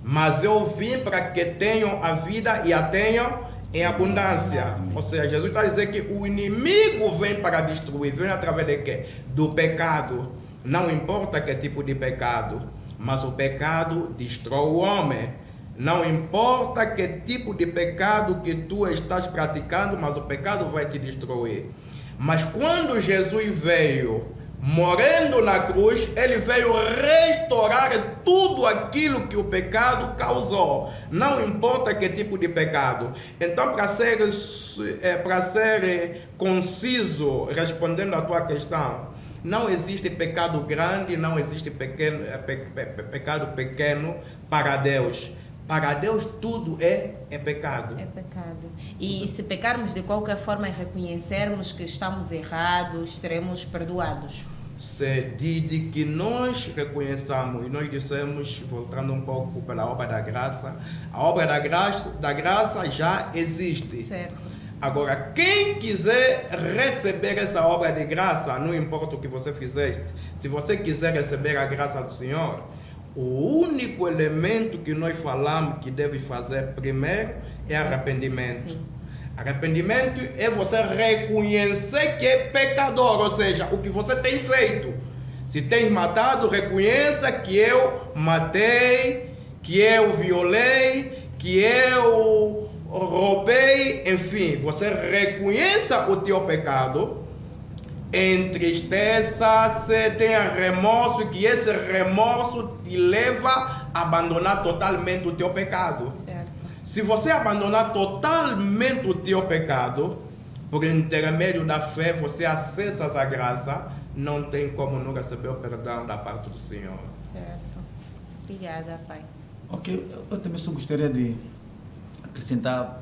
Mas eu vim para que tenham a vida e a tenham em abundância. Ou seja, Jesus está dizendo que o inimigo vem para destruir. Vem através de quê? Do pecado. Não importa que tipo de pecado, mas o pecado destrói o homem. Não importa que tipo de pecado que tu estás praticando, mas o pecado vai te destruir. Mas quando Jesus veio, morrendo na cruz, ele veio restaurar tudo aquilo que o pecado causou. Não importa que tipo de pecado. Então, para ser conciso, respondendo à tua questão, não existe pecado grande, não existe pecado pequeno para Deus. Para Deus tudo é pecado. É pecado. E se pecarmos de qualquer forma e reconhecermos que estamos errados, seremos perdoados. De que nós reconheçamos, e nós dissemos, voltando um pouco pela obra da graça, a obra da graça já existe. Certo. Agora, quem quiser receber essa obra de graça, não importa o que você fizeste, se você quiser receber a graça do Senhor, o único elemento que nós falamos que deve fazer primeiro é arrependimento. Sim. Arrependimento é você reconhecer que é pecador, ou seja, o que você tem feito. Se tem matado, reconheça que eu matei, que eu violei, que eu roubei, enfim, você reconheça o teu pecado, entristeça-se, tenha remorso, que esse remorso te leva a abandonar totalmente o teu pecado. Certo. Se você abandonar totalmente o teu pecado, por intermédio da fé, você acessa essa graça, não tem como não receber o perdão da parte do Senhor. Certo. Obrigada, pai. Ok, eu também só gostaria de acrescentar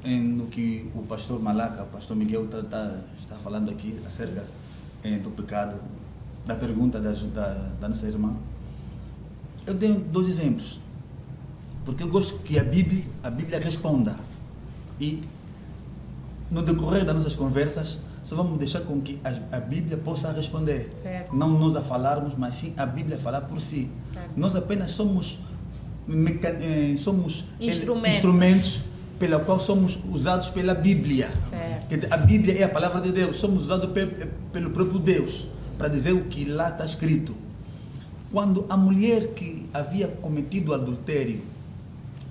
no que o pastor Malaca, o pastor Miguel está falando aqui acerca do pecado, da pergunta da nossa irmã. Eu dei 2 exemplos, porque eu gosto que a Bíblia responda, e no decorrer das nossas conversas só vamos deixar com que a Bíblia possa responder. Certo. Não nós a falarmos, mas sim a Bíblia falar por si. Certo. Nós apenas somos Instrumentos pela qual somos usados pela Bíblia. Certo. Quer dizer, a Bíblia é a palavra de Deus, somos usados pelo próprio Deus para dizer o que lá está escrito. Quando a mulher que havia cometido adultério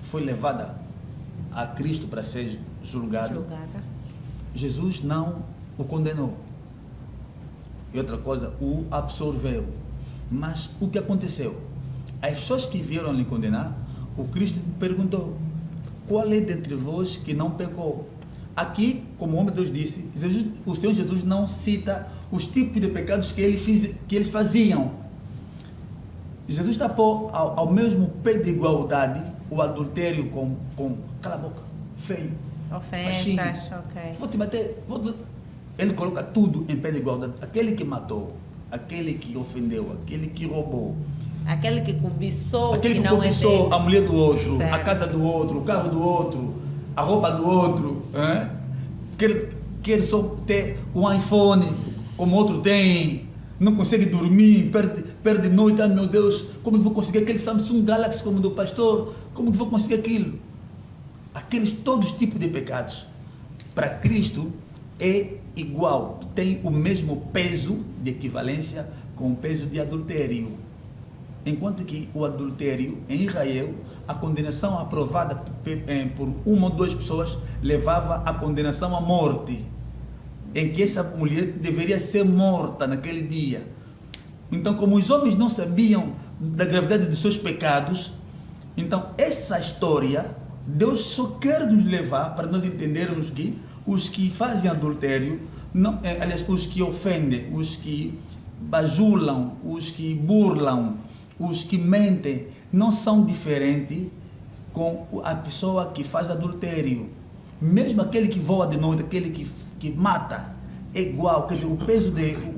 foi levada a Cristo para ser julgada, Jesus não o condenou. E outra coisa, o absorveu. Mas o que aconteceu? As pessoas que vieram lhe condenar, o Cristo perguntou: qual é dentre vós que não pecou? Aqui, como o homem de Deus disse, o Senhor Jesus não cita os tipos de pecados que eles faziam. Jesus está por ao mesmo pé de igualdade o adultério com cala a boca, feio, ofensas, ok. vou te bater, ele coloca tudo em pé de igualdade. Aquele que matou, aquele que ofendeu, aquele que roubou, aquele que cobiçou, aquele que não cobiçou a mulher do outro, certo, a casa do outro, o carro do outro, a roupa do outro, quer só ter um iPhone como outro tem, não consegue dormir, perde noite. Ah, meu Deus, como eu vou conseguir aquele Samsung Galaxy como do pastor? Como eu vou conseguir aquilo? Todos os tipos de pecados para Cristo é igual, tem o mesmo peso de equivalência com o peso de adultério. Enquanto que o adultério em Israel, a condenação aprovada por 1 ou 2 pessoas levava a condenação à morte, em que essa mulher deveria ser morta naquele dia. Então, como os homens não sabiam da gravidade dos seus pecados, então essa história Deus só quer nos levar para nós entendermos que os que fazem adultério, aliás, os que ofendem, os que bajulam, os que burlam, os que mentem, não são diferentes com a pessoa que faz adultério. Mesmo aquele que voa de noite, aquele que mata, é igual. Quer dizer,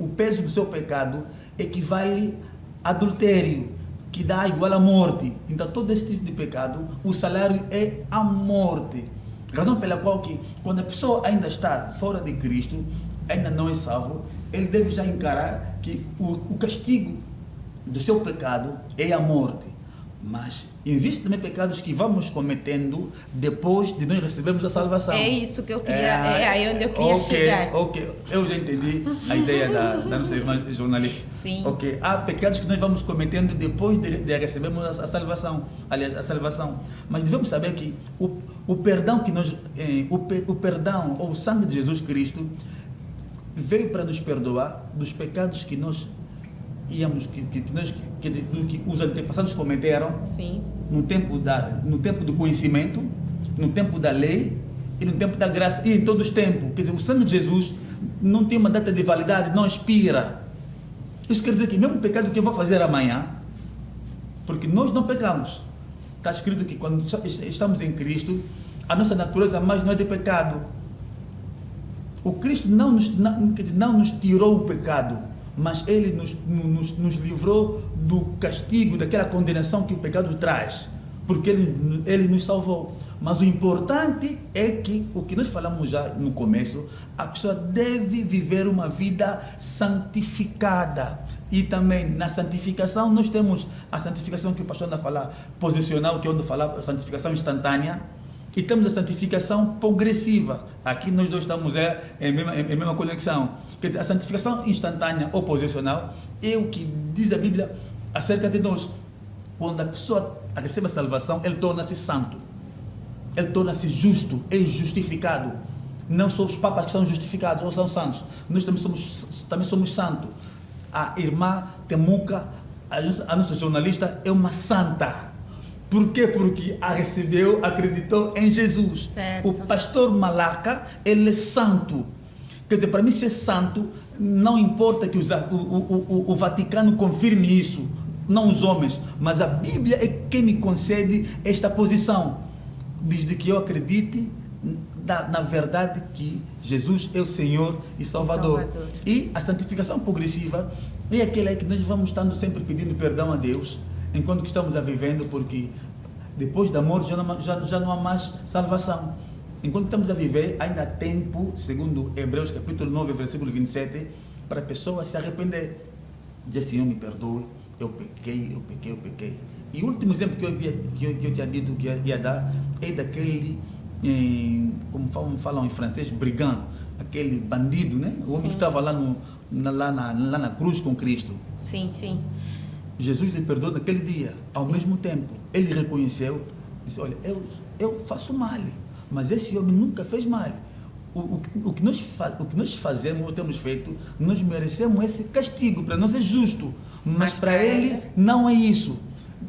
o peso do seu pecado equivale a adultério, que dá igual à morte. Então, todo esse tipo de pecado, o salário é a morte. Razão pela qual que, quando a pessoa ainda está fora de Cristo, ainda não é salvo, ele deve já encarar que o castigo do seu pecado é a morte. Mas existem também pecados que vamos cometendo depois de nós recebermos a salvação. É isso que eu queria, é aí onde eu queria chegar. Ok, eu já entendi a ideia da nossa irmã jornalista. Sim. Ok, há pecados que nós vamos cometendo depois de recebermos a salvação. Aliás, a salvação. Mas devemos saber que o perdão que nós, o perdão ou o sangue de Jesus Cristo veio para nos perdoar dos pecados que nós que os antepassados cometeram. Sim. no tempo do conhecimento, no tempo da lei e no tempo da graça, e em todos os tempos. Quer dizer, o sangue de Jesus não tem uma data de validade, não expira. Isso quer dizer que mesmo o pecado que eu vou fazer amanhã, porque nós não pecamos, está escrito que quando estamos em Cristo, a nossa natureza mais não é de pecado. O Cristo não nos tirou o pecado, mas Ele nos livrou do castigo, daquela condenação que o pecado traz, porque Ele nos salvou. Mas o importante é que, o que nós falamos já no começo, a pessoa deve viver uma vida santificada. E também na santificação, nós temos a santificação que o pastor anda a falar, posicional, que é onde fala a santificação instantânea, e temos a santificação progressiva. Aqui nós dois estamos em mesma conexão. Quer dizer, a santificação instantânea ou posicional é o que diz a Bíblia acerca de nós. Quando a pessoa recebe a salvação, ele torna-se santo. ele torna-se justo, é justificado. Não são os papas que são justificados ou são santos. Nós também somos santos. A irmã Temuca, a nossa jornalista, é uma santa. Por quê? Porque a recebeu, acreditou em Jesus. Certo. O pastor Malaca, ele é santo. Quer dizer, para mim ser santo, não importa que o Vaticano confirme isso, não os homens, mas a Bíblia é quem me concede esta posição, desde que eu acredite na verdade que Jesus é o Senhor e Salvador. E a santificação progressiva é aquela que nós vamos estando sempre pedindo perdão a Deus, enquanto que estamos a vivendo, porque depois da morte já não há mais salvação. Enquanto estamos a viver, ainda há tempo, segundo Hebreus capítulo 9, versículo 27, para a pessoa se arrepender. Dizer, Senhor, me perdoe, eu pequei. E o último exemplo que eu tinha dito que ia dar é daquele, como falam em francês, brigand, aquele bandido, né? O homem que estava lá na cruz com Cristo. Sim. Jesus lhe perdoou naquele dia. Ao mesmo tempo, ele reconheceu, disse, olha, eu faço mal, mas esse homem nunca fez mal. O que nós fazemos, ou temos feito, nós merecemos esse castigo, para nós é justo, mas para ele não é isso.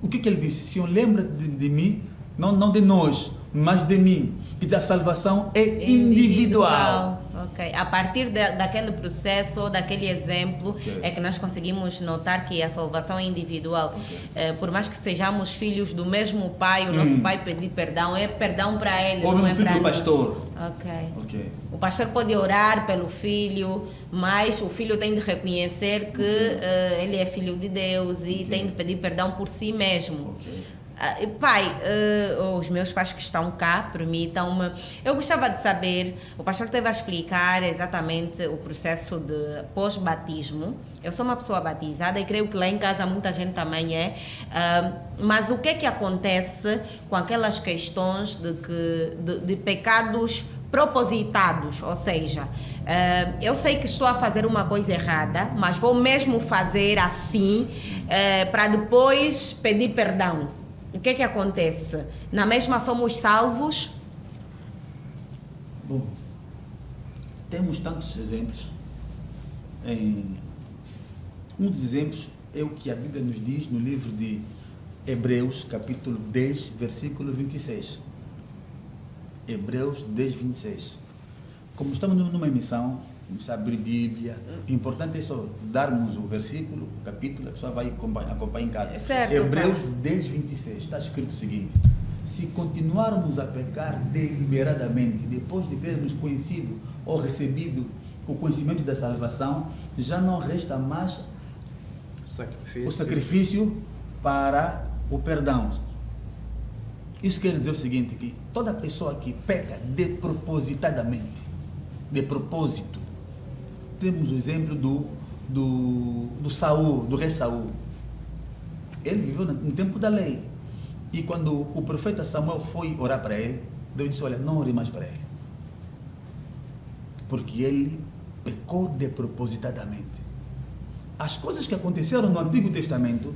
O que ele disse? Senhor, lembra de mim, não de nós, mas de mim, que a salvação é individual. Ok. A partir daquele processo, daquele exemplo, é que nós conseguimos notar que a salvação é individual. Por mais que sejamos filhos do mesmo pai, o nosso pai pedir perdão, é perdão para ele, ou não é filho para do pastor. Ok. O pastor pode orar pelo filho, mas o filho tem de reconhecer que ele é filho de Deus e tem de pedir perdão por si mesmo. Pai, os meus pais que estão cá, permitam-me, eu gostava de saber, o pastor teve a explicar exatamente o processo de pós-batismo. Eu sou uma pessoa batizada e creio que lá em casa muita gente também é, mas o que é que acontece com aquelas questões de pecados propositados, ou seja, eu sei que estou a fazer uma coisa errada, mas vou mesmo fazer assim para depois pedir perdão. O que é que acontece? Na mesma somos salvos? Bom, temos tantos exemplos. Um dos exemplos é o que a Bíblia nos diz no livro de Hebreus, capítulo 10, versículo 26. Hebreus 10, 26. Como estamos numa emissão, vamos abrir Bíblia. O importante é só darmos o versículo, o capítulo, a pessoa vai acompanhar em casa. Certo, Hebreus 10, 26. Está escrito o seguinte: se continuarmos a pecar deliberadamente, depois de termos conhecido ou recebido o conhecimento da salvação, já não resta mais o sacrifício para o perdão. Isso quer dizer o seguinte, que toda pessoa que peca despropositadamente, de propósito, temos o exemplo do Saul, do rei Saul. Ele viveu no tempo da lei. E quando o profeta Samuel foi orar para ele, Deus disse, olha, não ore mais para ele. Porque ele pecou despropositadamente. As coisas que aconteceram no Antigo Testamento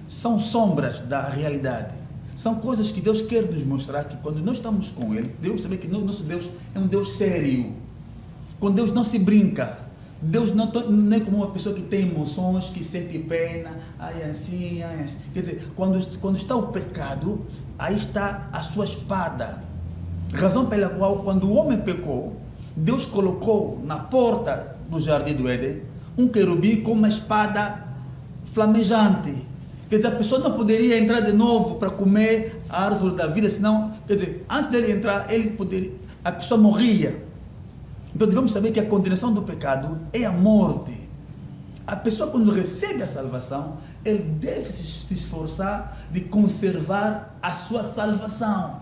são sombras da realidade. São coisas que Deus quer nos mostrar, que quando nós estamos com Ele, devemos saber que nosso Deus é um Deus sério. Com Deus não se brinca. Deus não é como uma pessoa que tem emoções, que sente pena, assim. Quer dizer, quando está o pecado, aí está a sua espada. Razão pela qual, quando o homem pecou, Deus colocou na porta do jardim do Éden um querubim com uma espada flamejante. Quer dizer, a pessoa não poderia entrar de novo para comer a árvore da vida, senão, quer dizer, antes dele entrar, a pessoa morria. Então devemos saber que a condenação do pecado é a morte. A pessoa, quando recebe a salvação, ele deve se esforçar de conservar a sua salvação.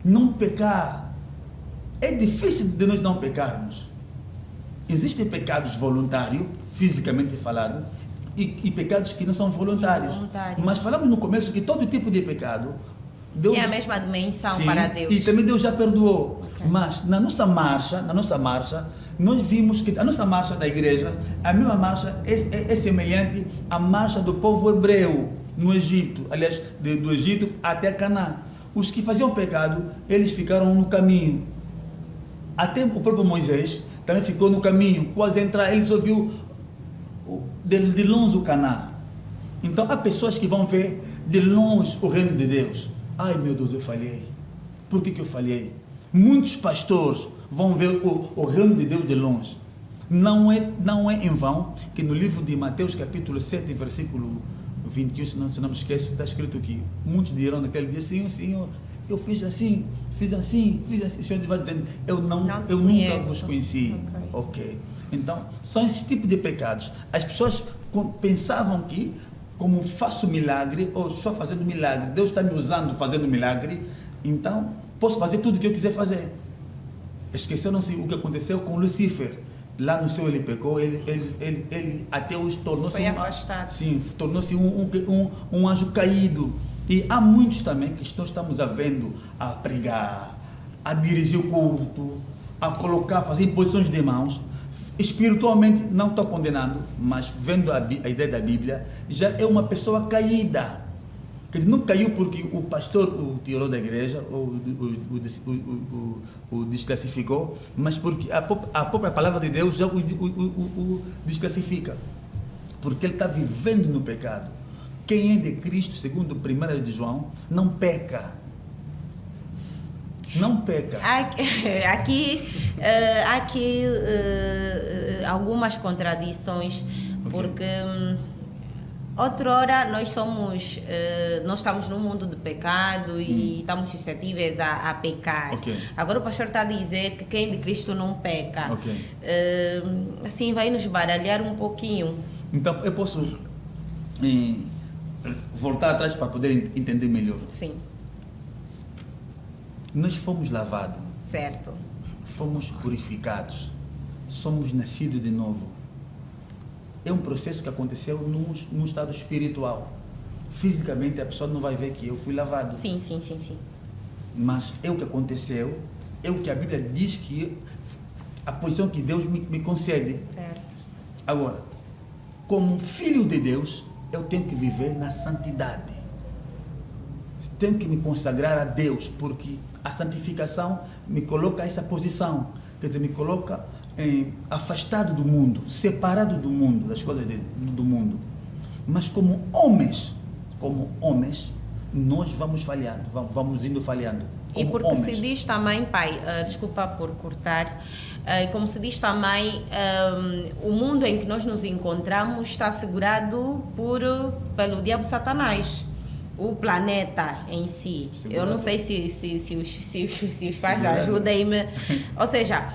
Não pecar. É difícil de nós não pecarmos. Existem pecados voluntários, fisicamente falado, e pecados que não são voluntários. Mas falamos no começo que todo tipo de pecado Deus, tem a mesma dimensão, sim, para Deus. E também Deus já perdoou. Okay. Mas na nossa marcha, nós vimos que a nossa marcha da igreja, a mesma marcha é semelhante à marcha do povo hebreu no Egito. Aliás, do Egito até Canaã. os que faziam pecado, eles ficaram no caminho. Até o próprio Moisés também ficou no caminho, quase a entrar, ele só viu de longe o Canaã. Então há pessoas que vão ver de longe o reino de Deus. Ai meu Deus, eu falhei. Por que eu falhei? Muitos pastores vão ver o reino de Deus de longe. Não é em vão que no livro de Mateus capítulo 7, versículo 21, se não me esqueço, está escrito que muitos dirão naquele dia: Senhor, eu fiz assim. O Senhor vai dizendo: eu nunca vos conheci. Ok. Então, são esses tipos de pecados. As pessoas pensavam que, como faço milagre, ou estou fazendo milagre, Deus está me usando fazendo milagre, então posso fazer tudo o que eu quiser fazer. Esqueceram-se o que aconteceu com Lucifer. Lá no céu ele pecou, ele até hoje tornou-se tornou-se um anjo caído. E há muitos também que estamos vendo a pregar, a dirigir o culto, a colocar, fazer imposições de mãos. Espiritualmente não estou condenando, mas vendo a ideia da Bíblia, já é uma pessoa caída. Quer dizer, não caiu porque o pastor o tirou da igreja, ou o desclassificou, mas porque a própria palavra de Deus já o desclassifica. Porque ele está vivendo no pecado. Quem é de Cristo, segundo 1 de João, não peca. Não peca. Aqui algumas contradições, porque outrora nós estamos num mundo de pecado e estamos suscetíveis a pecar. Okay. Agora o pastor está a dizer que quem de Cristo não peca. Okay. Assim vai nos baralhar um pouquinho. Então eu posso voltar atrás para poder entender melhor. Sim. Nós fomos lavados. Certo. Fomos purificados. Somos nascidos de novo. É um processo que aconteceu num estado espiritual. Fisicamente a pessoa não vai ver que eu fui lavado. Sim. Mas é o que aconteceu, é o que a Bíblia diz que a posição que Deus me concede. Certo. Agora, como filho de Deus, eu tenho que viver na santidade. Tenho que me consagrar a Deus, porque a santificação me coloca essa posição. Quer dizer, me coloca afastado do mundo, separado do mundo, das coisas do mundo. Mas como homens, nós vamos falhando, vamos indo falhando. E porque homens. se diz também, pai, desculpa por cortar, como se diz também, o mundo em que nós nos encontramos está assegurado pelo diabo Satanás. O planeta em si. Segurado. Eu não sei se os pais ajudem-me. Ou seja,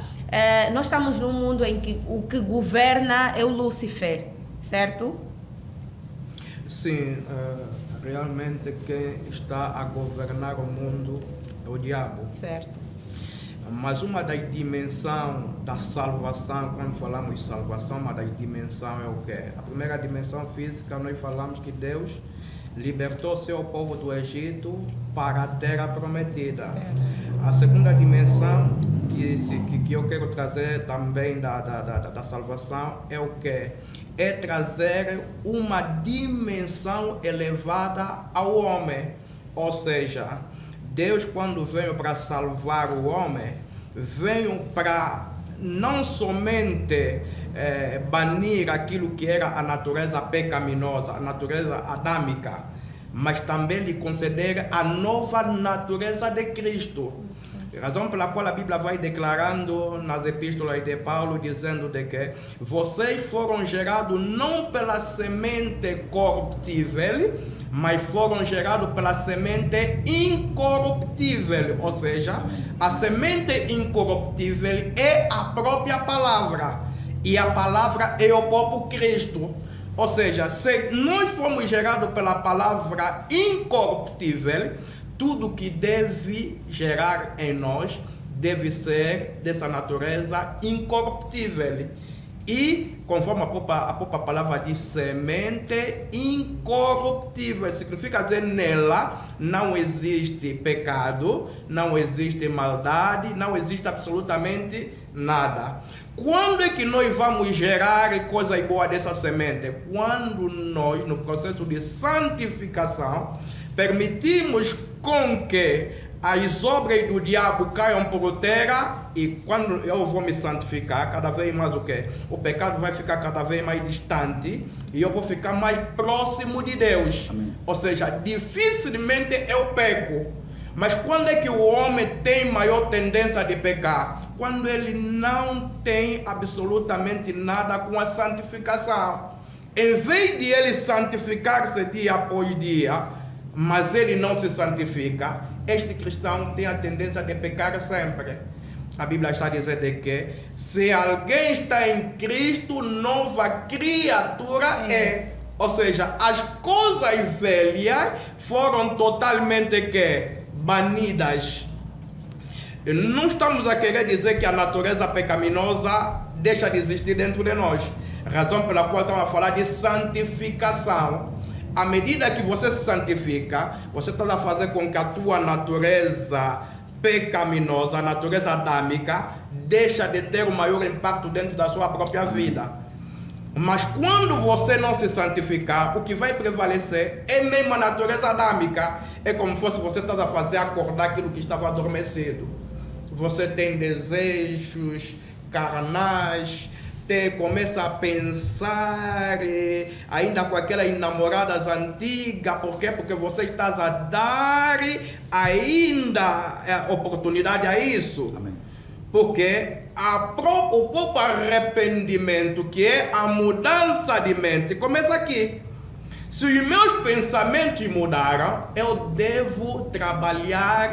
nós estamos num mundo em que o que governa é o Lúcifer, certo? Sim, realmente quem está a governar o mundo é o diabo. Certo. Mas uma das dimensões da salvação, quando falamos de salvação, uma das dimensões é o quê? A primeira dimensão física, nós falamos que Deus libertou seu povo do Egito para a terra prometida. Certo. A segunda dimensão que eu quero trazer também da salvação é o quê? É trazer uma dimensão elevada ao homem. Ou seja, Deus, quando veio para salvar o homem, veio para não somente banir aquilo que era a natureza pecaminosa, a natureza adâmica, mas também lhe conceder a nova natureza de Cristo. Razão pela qual a Bíblia vai declarando nas epístolas de Paulo, dizendo de que vocês foram gerados não pela semente corruptível, mas foram gerados pela semente incorruptível. Ou seja, a semente incorruptível é a própria palavra, e a palavra é o próprio Cristo. Ou seja, se nós fomos gerados pela palavra incorruptível, tudo que deve gerar em nós deve ser dessa natureza incorruptível. E, conforme a própria palavra diz, semente incorruptível, significa dizer, nela não existe pecado, não existe maldade, não existe absolutamente nada. Quando é que nós vamos gerar coisa boa dessa semente? Quando nós, no processo de santificação, permitimos com que as obras do diabo caiam por terra, e quando eu vou me santificar, cada vez mais o quê? O pecado vai ficar cada vez mais distante e eu vou ficar mais próximo de Deus. Amém. Ou seja, dificilmente eu peco. Mas quando é que o homem tem maior tendência de pecar? Quando ele não tem absolutamente nada com a santificação. Em vez de ele santificar-se dia após dia, mas ele não se santifica, este cristão tem a tendência de pecar sempre. A Bíblia está dizendo que se alguém está em Cristo, nova criatura é. Ou seja, as coisas velhas foram totalmente banidas. Não estamos a querer dizer que a natureza pecaminosa deixa de existir dentro de nós. Razão pela qual estamos a falar de santificação. À medida que você se santifica, você está a fazer com que a tua natureza pecaminosa, a natureza adâmica, deixa de ter o maior impacto dentro da sua própria vida. Mas quando você não se santificar, o que vai prevalecer é mesmo a natureza adâmica. É como se você está a fazer acordar aquilo que estava adormecido. Você tem desejos carnais, começa a pensar ainda com aquelas namoradas antigas. Por quê? Porque você está a dar ainda oportunidade a isso. Amém. Porque o próprio arrependimento, que é a mudança de mente, começa aqui. Se os meus pensamentos mudaram, eu devo trabalhar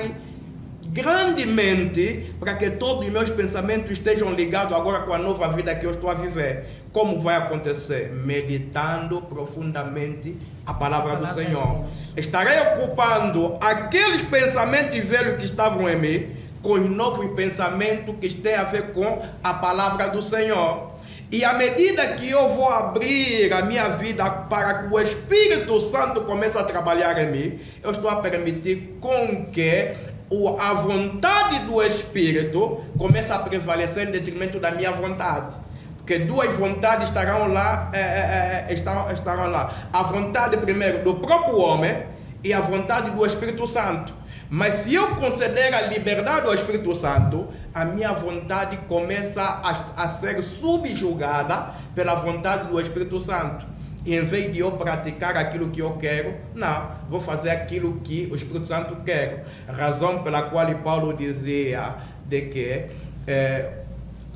grandemente para que todos os meus pensamentos estejam ligados agora com a nova vida que eu estou a viver. Como vai acontecer? Meditando profundamente a palavra do Senhor. Estarei ocupando aqueles pensamentos velhos que estavam em mim com os novos pensamentos que têm a ver com a palavra do Senhor. E à medida que eu vou abrir a minha vida para que o Espírito Santo comece a trabalhar em mim, eu estou a permitir com que a vontade do Espírito começa a prevalecer em detrimento da minha vontade. Porque duas vontades estarão lá. A vontade primeiro do próprio homem e a vontade do Espírito Santo. Mas se eu conceder a liberdade ao Espírito Santo, a minha vontade começa a ser subjugada pela vontade do Espírito Santo. E em vez de eu praticar aquilo que eu quero, não, vou fazer aquilo que o Espírito Santo quer. Razão pela qual Paulo dizia de que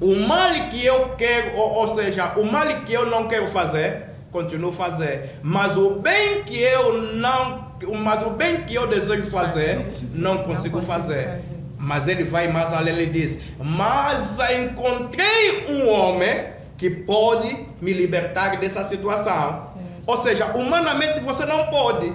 o mal que eu quero, ou seja, o mal que eu não quero fazer, continuo a fazer. Mas o bem que eu desejo fazer, não consigo fazer. Mas ele vai mais além, ele diz: mas encontrei um homem que pode me libertar dessa situação. Certo. Ou seja, humanamente você não pode.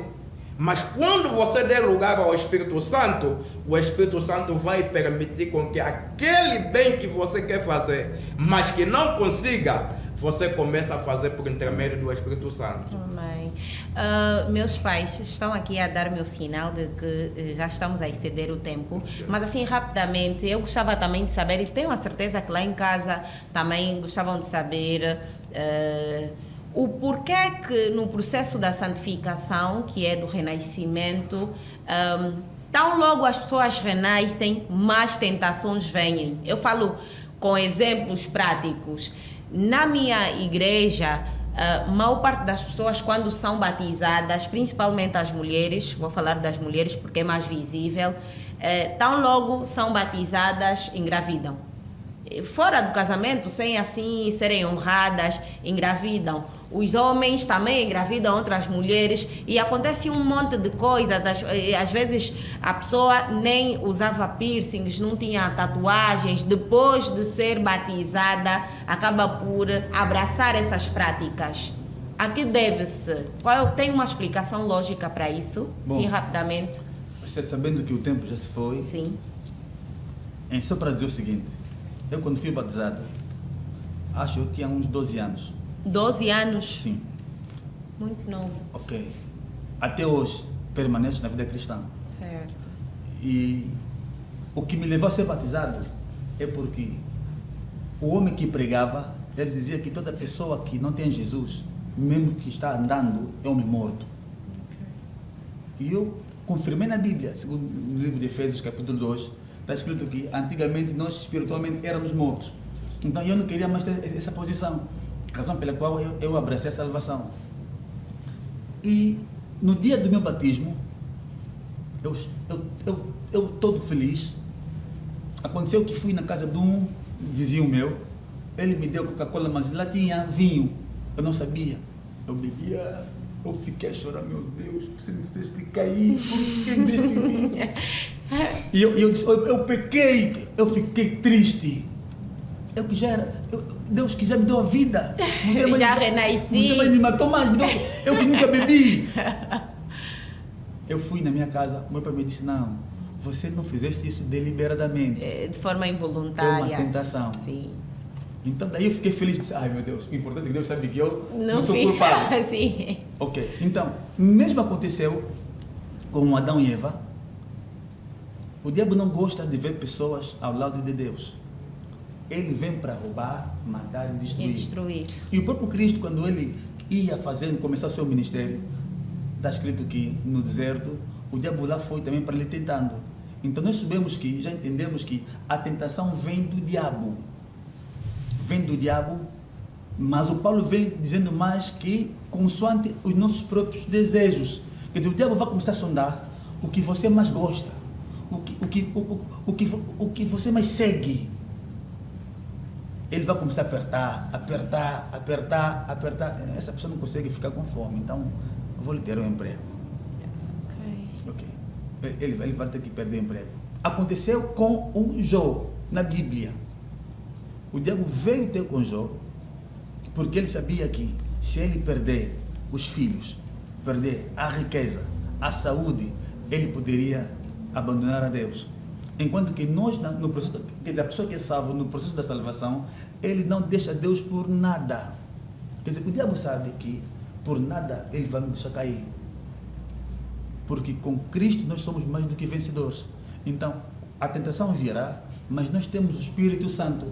Mas quando você der lugar ao Espírito Santo, o Espírito Santo vai permitir com que aquele bem que você quer fazer, mas que não consiga, você começa a fazer por intermédio do Espírito Santo. Amém. Meus pais estão aqui a dar-me o sinal de que já estamos a exceder o tempo, mas assim rapidamente eu gostava também de saber, e tenho a certeza que lá em casa também gostavam de saber o porquê que no processo da santificação, que é do renascimento, tão logo as pessoas renascem, mais tentações vêm. Eu falo com exemplos práticos. Na minha igreja, a maior parte das pessoas, quando são batizadas, principalmente as mulheres, vou falar das mulheres porque é mais visível, tão logo são batizadas, engravidam. Fora do casamento, sem assim serem honradas, engravidam. Os homens também engravidam outras mulheres e acontece um monte de coisas. Às vezes a pessoa nem usava piercings, não tinha tatuagens. Depois de ser batizada, acaba por abraçar essas práticas. A que deve-se? Tem uma explicação lógica para isso? Bom, sim, rapidamente. Você sabendo que o tempo já se foi, sim. Só para dizer o seguinte: eu quando fui batizado, acho que eu tinha uns 12 anos. 12 anos? Sim. Muito novo. Ok. Até hoje, permaneço na vida cristã. Certo. E o que me levou a ser batizado é porque o homem que pregava, ele dizia que toda pessoa que não tem Jesus, mesmo que está andando, é homem morto. Okay. E eu confirmei na Bíblia, segundo no livro de Efésios, capítulo 2, está escrito que antigamente nós espiritualmente éramos mortos. Então eu não queria mais ter essa posição, razão pela qual eu abracei a salvação. E no dia do meu batismo, eu todo feliz, aconteceu que fui na casa de um vizinho meu, ele me deu Coca-Cola, mas lá tinha vinho, eu não sabia, eu bebia, eu fiquei a chorar, meu Deus, você me fez cair, por que deste vinho? E eu disse, eu pequei, eu fiquei triste. Deus que já me deu a vida. Você já renasci. Você me matou mais, eu que nunca bebi. Eu fui na minha casa, meu pai me disse, não, você não fizeste isso deliberadamente. De forma involuntária. É uma tentação. Sim. Então daí eu fiquei feliz, disse, ai meu Deus, o importante é que Deus sabe que eu não sou fiz. culpado. Sim. Ok, então, mesmo aconteceu com Adão e Eva. O diabo não gosta de ver pessoas ao lado de Deus. Ele vem para roubar, matar e destruir. E o próprio Cristo, quando ele ia começar o seu ministério, está escrito que no deserto, o diabo lá foi também para ele tentando. Então nós já entendemos que a tentação vem do diabo. Vem do diabo, mas o Paulo vem dizendo mais que consoante os nossos próprios desejos. Quer dizer, o diabo vai começar a sondar o que você mais gosta, o que você mais segue. Ele vai começar a apertar. Essa pessoa não consegue ficar com fome, então eu vou lhe ter um emprego. Ok. Ele vai ter que perder o emprego. Aconteceu com o Jó, na Bíblia. O diabo veio ter com Jó, porque ele sabia que se ele perder os filhos, perder a riqueza, a saúde, ele poderia abandonar a Deus. Enquanto que nós, no processo, quer dizer, a pessoa que é salva no processo da salvação, ele não deixa Deus por nada. Quer dizer, o diabo sabe que por nada ele vai me deixar cair. Porque com Cristo nós somos mais do que vencedores. Então, a tentação virá, mas nós temos o Espírito Santo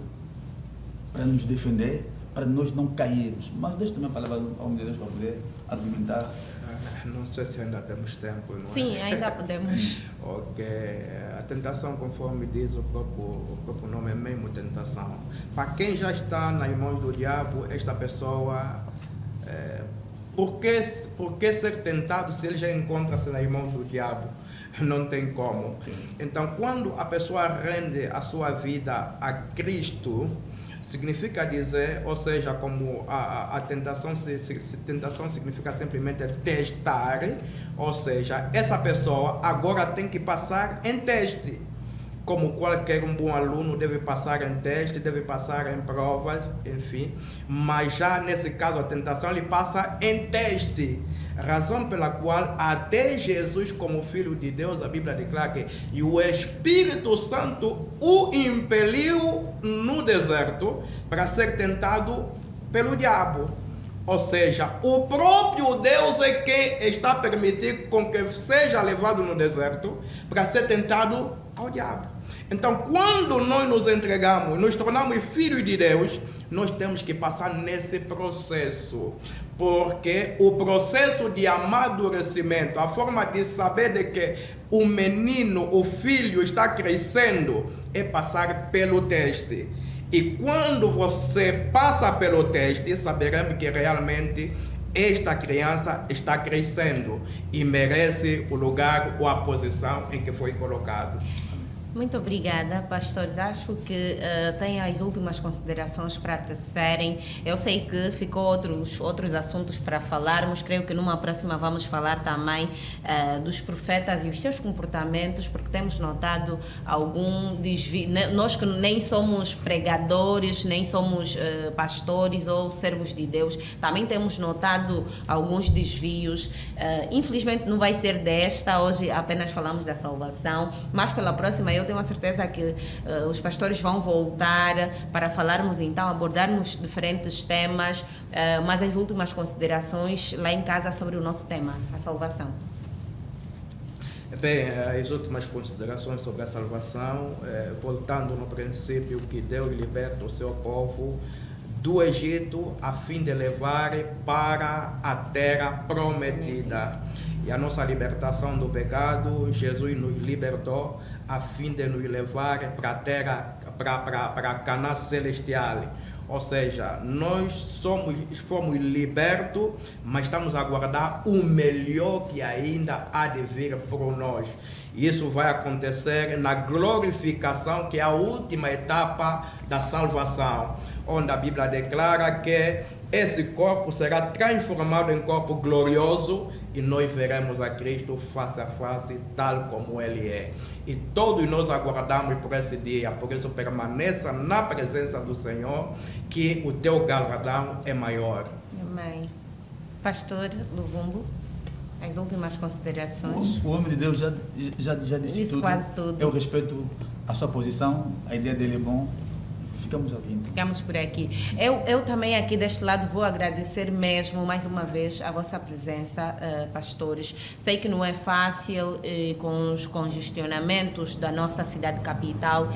para nos defender, para nós não cairmos. Mas deixa também a palavra ao homem de Deus para poder argumentar. Não sei se ainda temos tempo, não é? Sim, ainda podemos. Ok. A tentação, conforme diz o próprio nome, é mesmo tentação. Para quem já está nas mãos do diabo, esta pessoa, por que ser tentado se ele já encontra-se nas mãos do diabo? Não tem como. Então, quando a pessoa rende a sua vida a Cristo, significa dizer, ou seja, como a tentação, tentação significa simplesmente testar, ou seja, essa pessoa agora tem que passar em teste. Como qualquer um bom aluno deve passar em teste, deve passar em provas, enfim. Mas já nesse caso a tentação ele passa em teste. Razão pela qual até Jesus, como Filho de Deus, a Bíblia declara que e o Espírito Santo o impeliu no deserto para ser tentado pelo diabo. Ou seja, o próprio Deus é quem está permitindo com que seja levado no deserto para ser tentado ao diabo. Então, quando nós nos entregamos, nos tornamos filhos de Deus, nós temos que passar nesse processo. Porque o processo de amadurecimento, a forma de saber de que o menino, o filho está crescendo, é passar pelo teste. E quando você passa pelo teste, saberemos que realmente esta criança está crescendo e merece o lugar ou a posição em que foi colocado. Muito obrigada, pastores. Acho que tem as últimas considerações para tecerem. Eu sei que ficou outros assuntos para falarmos. Creio que numa próxima vamos falar também dos profetas e os seus comportamentos, porque temos notado algum desvio. Nós que nem somos pregadores, nem somos pastores ou servos de Deus, também temos notado alguns desvios. Infelizmente não vai ser desta, hoje apenas falamos da salvação, mas pela próxima eu tenho a certeza que os pastores vão voltar para falarmos então, abordarmos diferentes temas, mas as últimas considerações lá em casa sobre o nosso tema, a salvação. Bem, as últimas considerações sobre a salvação, voltando no princípio que Deus liberta o seu povo do Egito a fim de levar para a terra prometida. E a nossa libertação do pecado, Jesus nos libertou a fim de nos levar para a terra, para Canaã celestial. Ou seja, nós fomos libertos, mas estamos a aguardar o melhor que ainda há de vir por nós. Isso vai acontecer na glorificação, que é a última etapa da salvação, onde a Bíblia declara que esse corpo será transformado em corpo glorioso e nós veremos a Cristo face a face, tal como Ele é. E todos nós aguardamos por esse dia, por isso permaneça na presença do Senhor, que o teu galardão é maior. Amém. Pastor Luvumbo, as últimas considerações. O homem de Deus já disse tudo. Quase tudo. Eu respeito a sua posição, a ideia dele é bom. Ficamos aqui. Então. Ficamos por aqui. Eu também aqui deste lado vou agradecer mesmo mais uma vez a vossa presença, pastores. Sei que não é fácil com os congestionamentos da nossa cidade capital.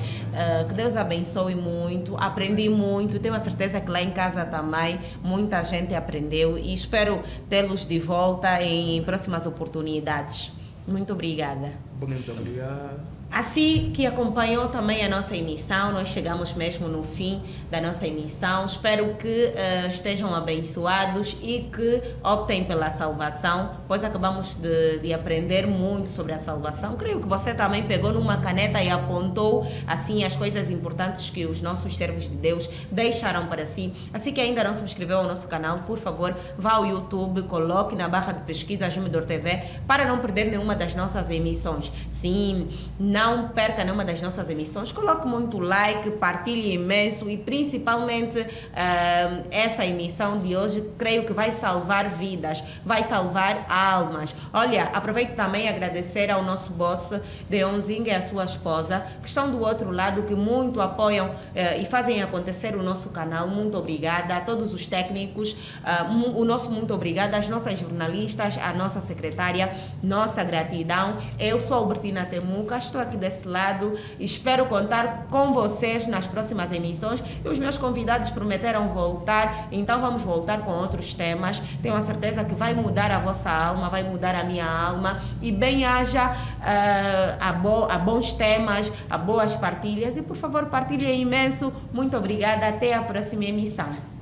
Que Deus abençoe muito. Aprendi muito. Tenho a certeza que lá em casa também muita gente aprendeu e espero tê-los de volta em próximas oportunidades. Muito obrigada. Muito obrigado. Assim que acompanhou também a nossa emissão, nós chegamos mesmo no fim da nossa emissão. Espero que estejam abençoados e que optem pela salvação, pois acabamos de aprender muito sobre a salvação. Creio que você também pegou numa caneta e apontou assim as coisas importantes que os nossos servos de Deus deixaram para si. Assim que ainda não se inscreveu ao nosso canal, por favor, vá ao YouTube, coloque na barra de pesquisa Jumidor TV para não perder nenhuma das nossas emissões. Sim, não perca nenhuma das nossas emissões, coloque muito like, partilhe imenso e principalmente essa emissão de hoje creio que vai salvar vidas, vai salvar almas. Olha, aproveito também agradecer ao nosso boss Deonzing e a sua esposa que estão do outro lado, que muito apoiam e fazem acontecer o nosso canal. Muito obrigada a todos os técnicos, o nosso muito obrigada às nossas jornalistas, à nossa secretária, nossa gratidão. Eu sou Albertina Temuca, estou aqui desse lado, espero contar com vocês nas próximas emissões e os meus convidados prometeram voltar, então vamos voltar com outros temas. Tenho a certeza que vai mudar a vossa alma, vai mudar a minha alma e bem haja a bons temas, a boas partilhas e por favor partilhem imenso. Muito obrigada, até a próxima emissão.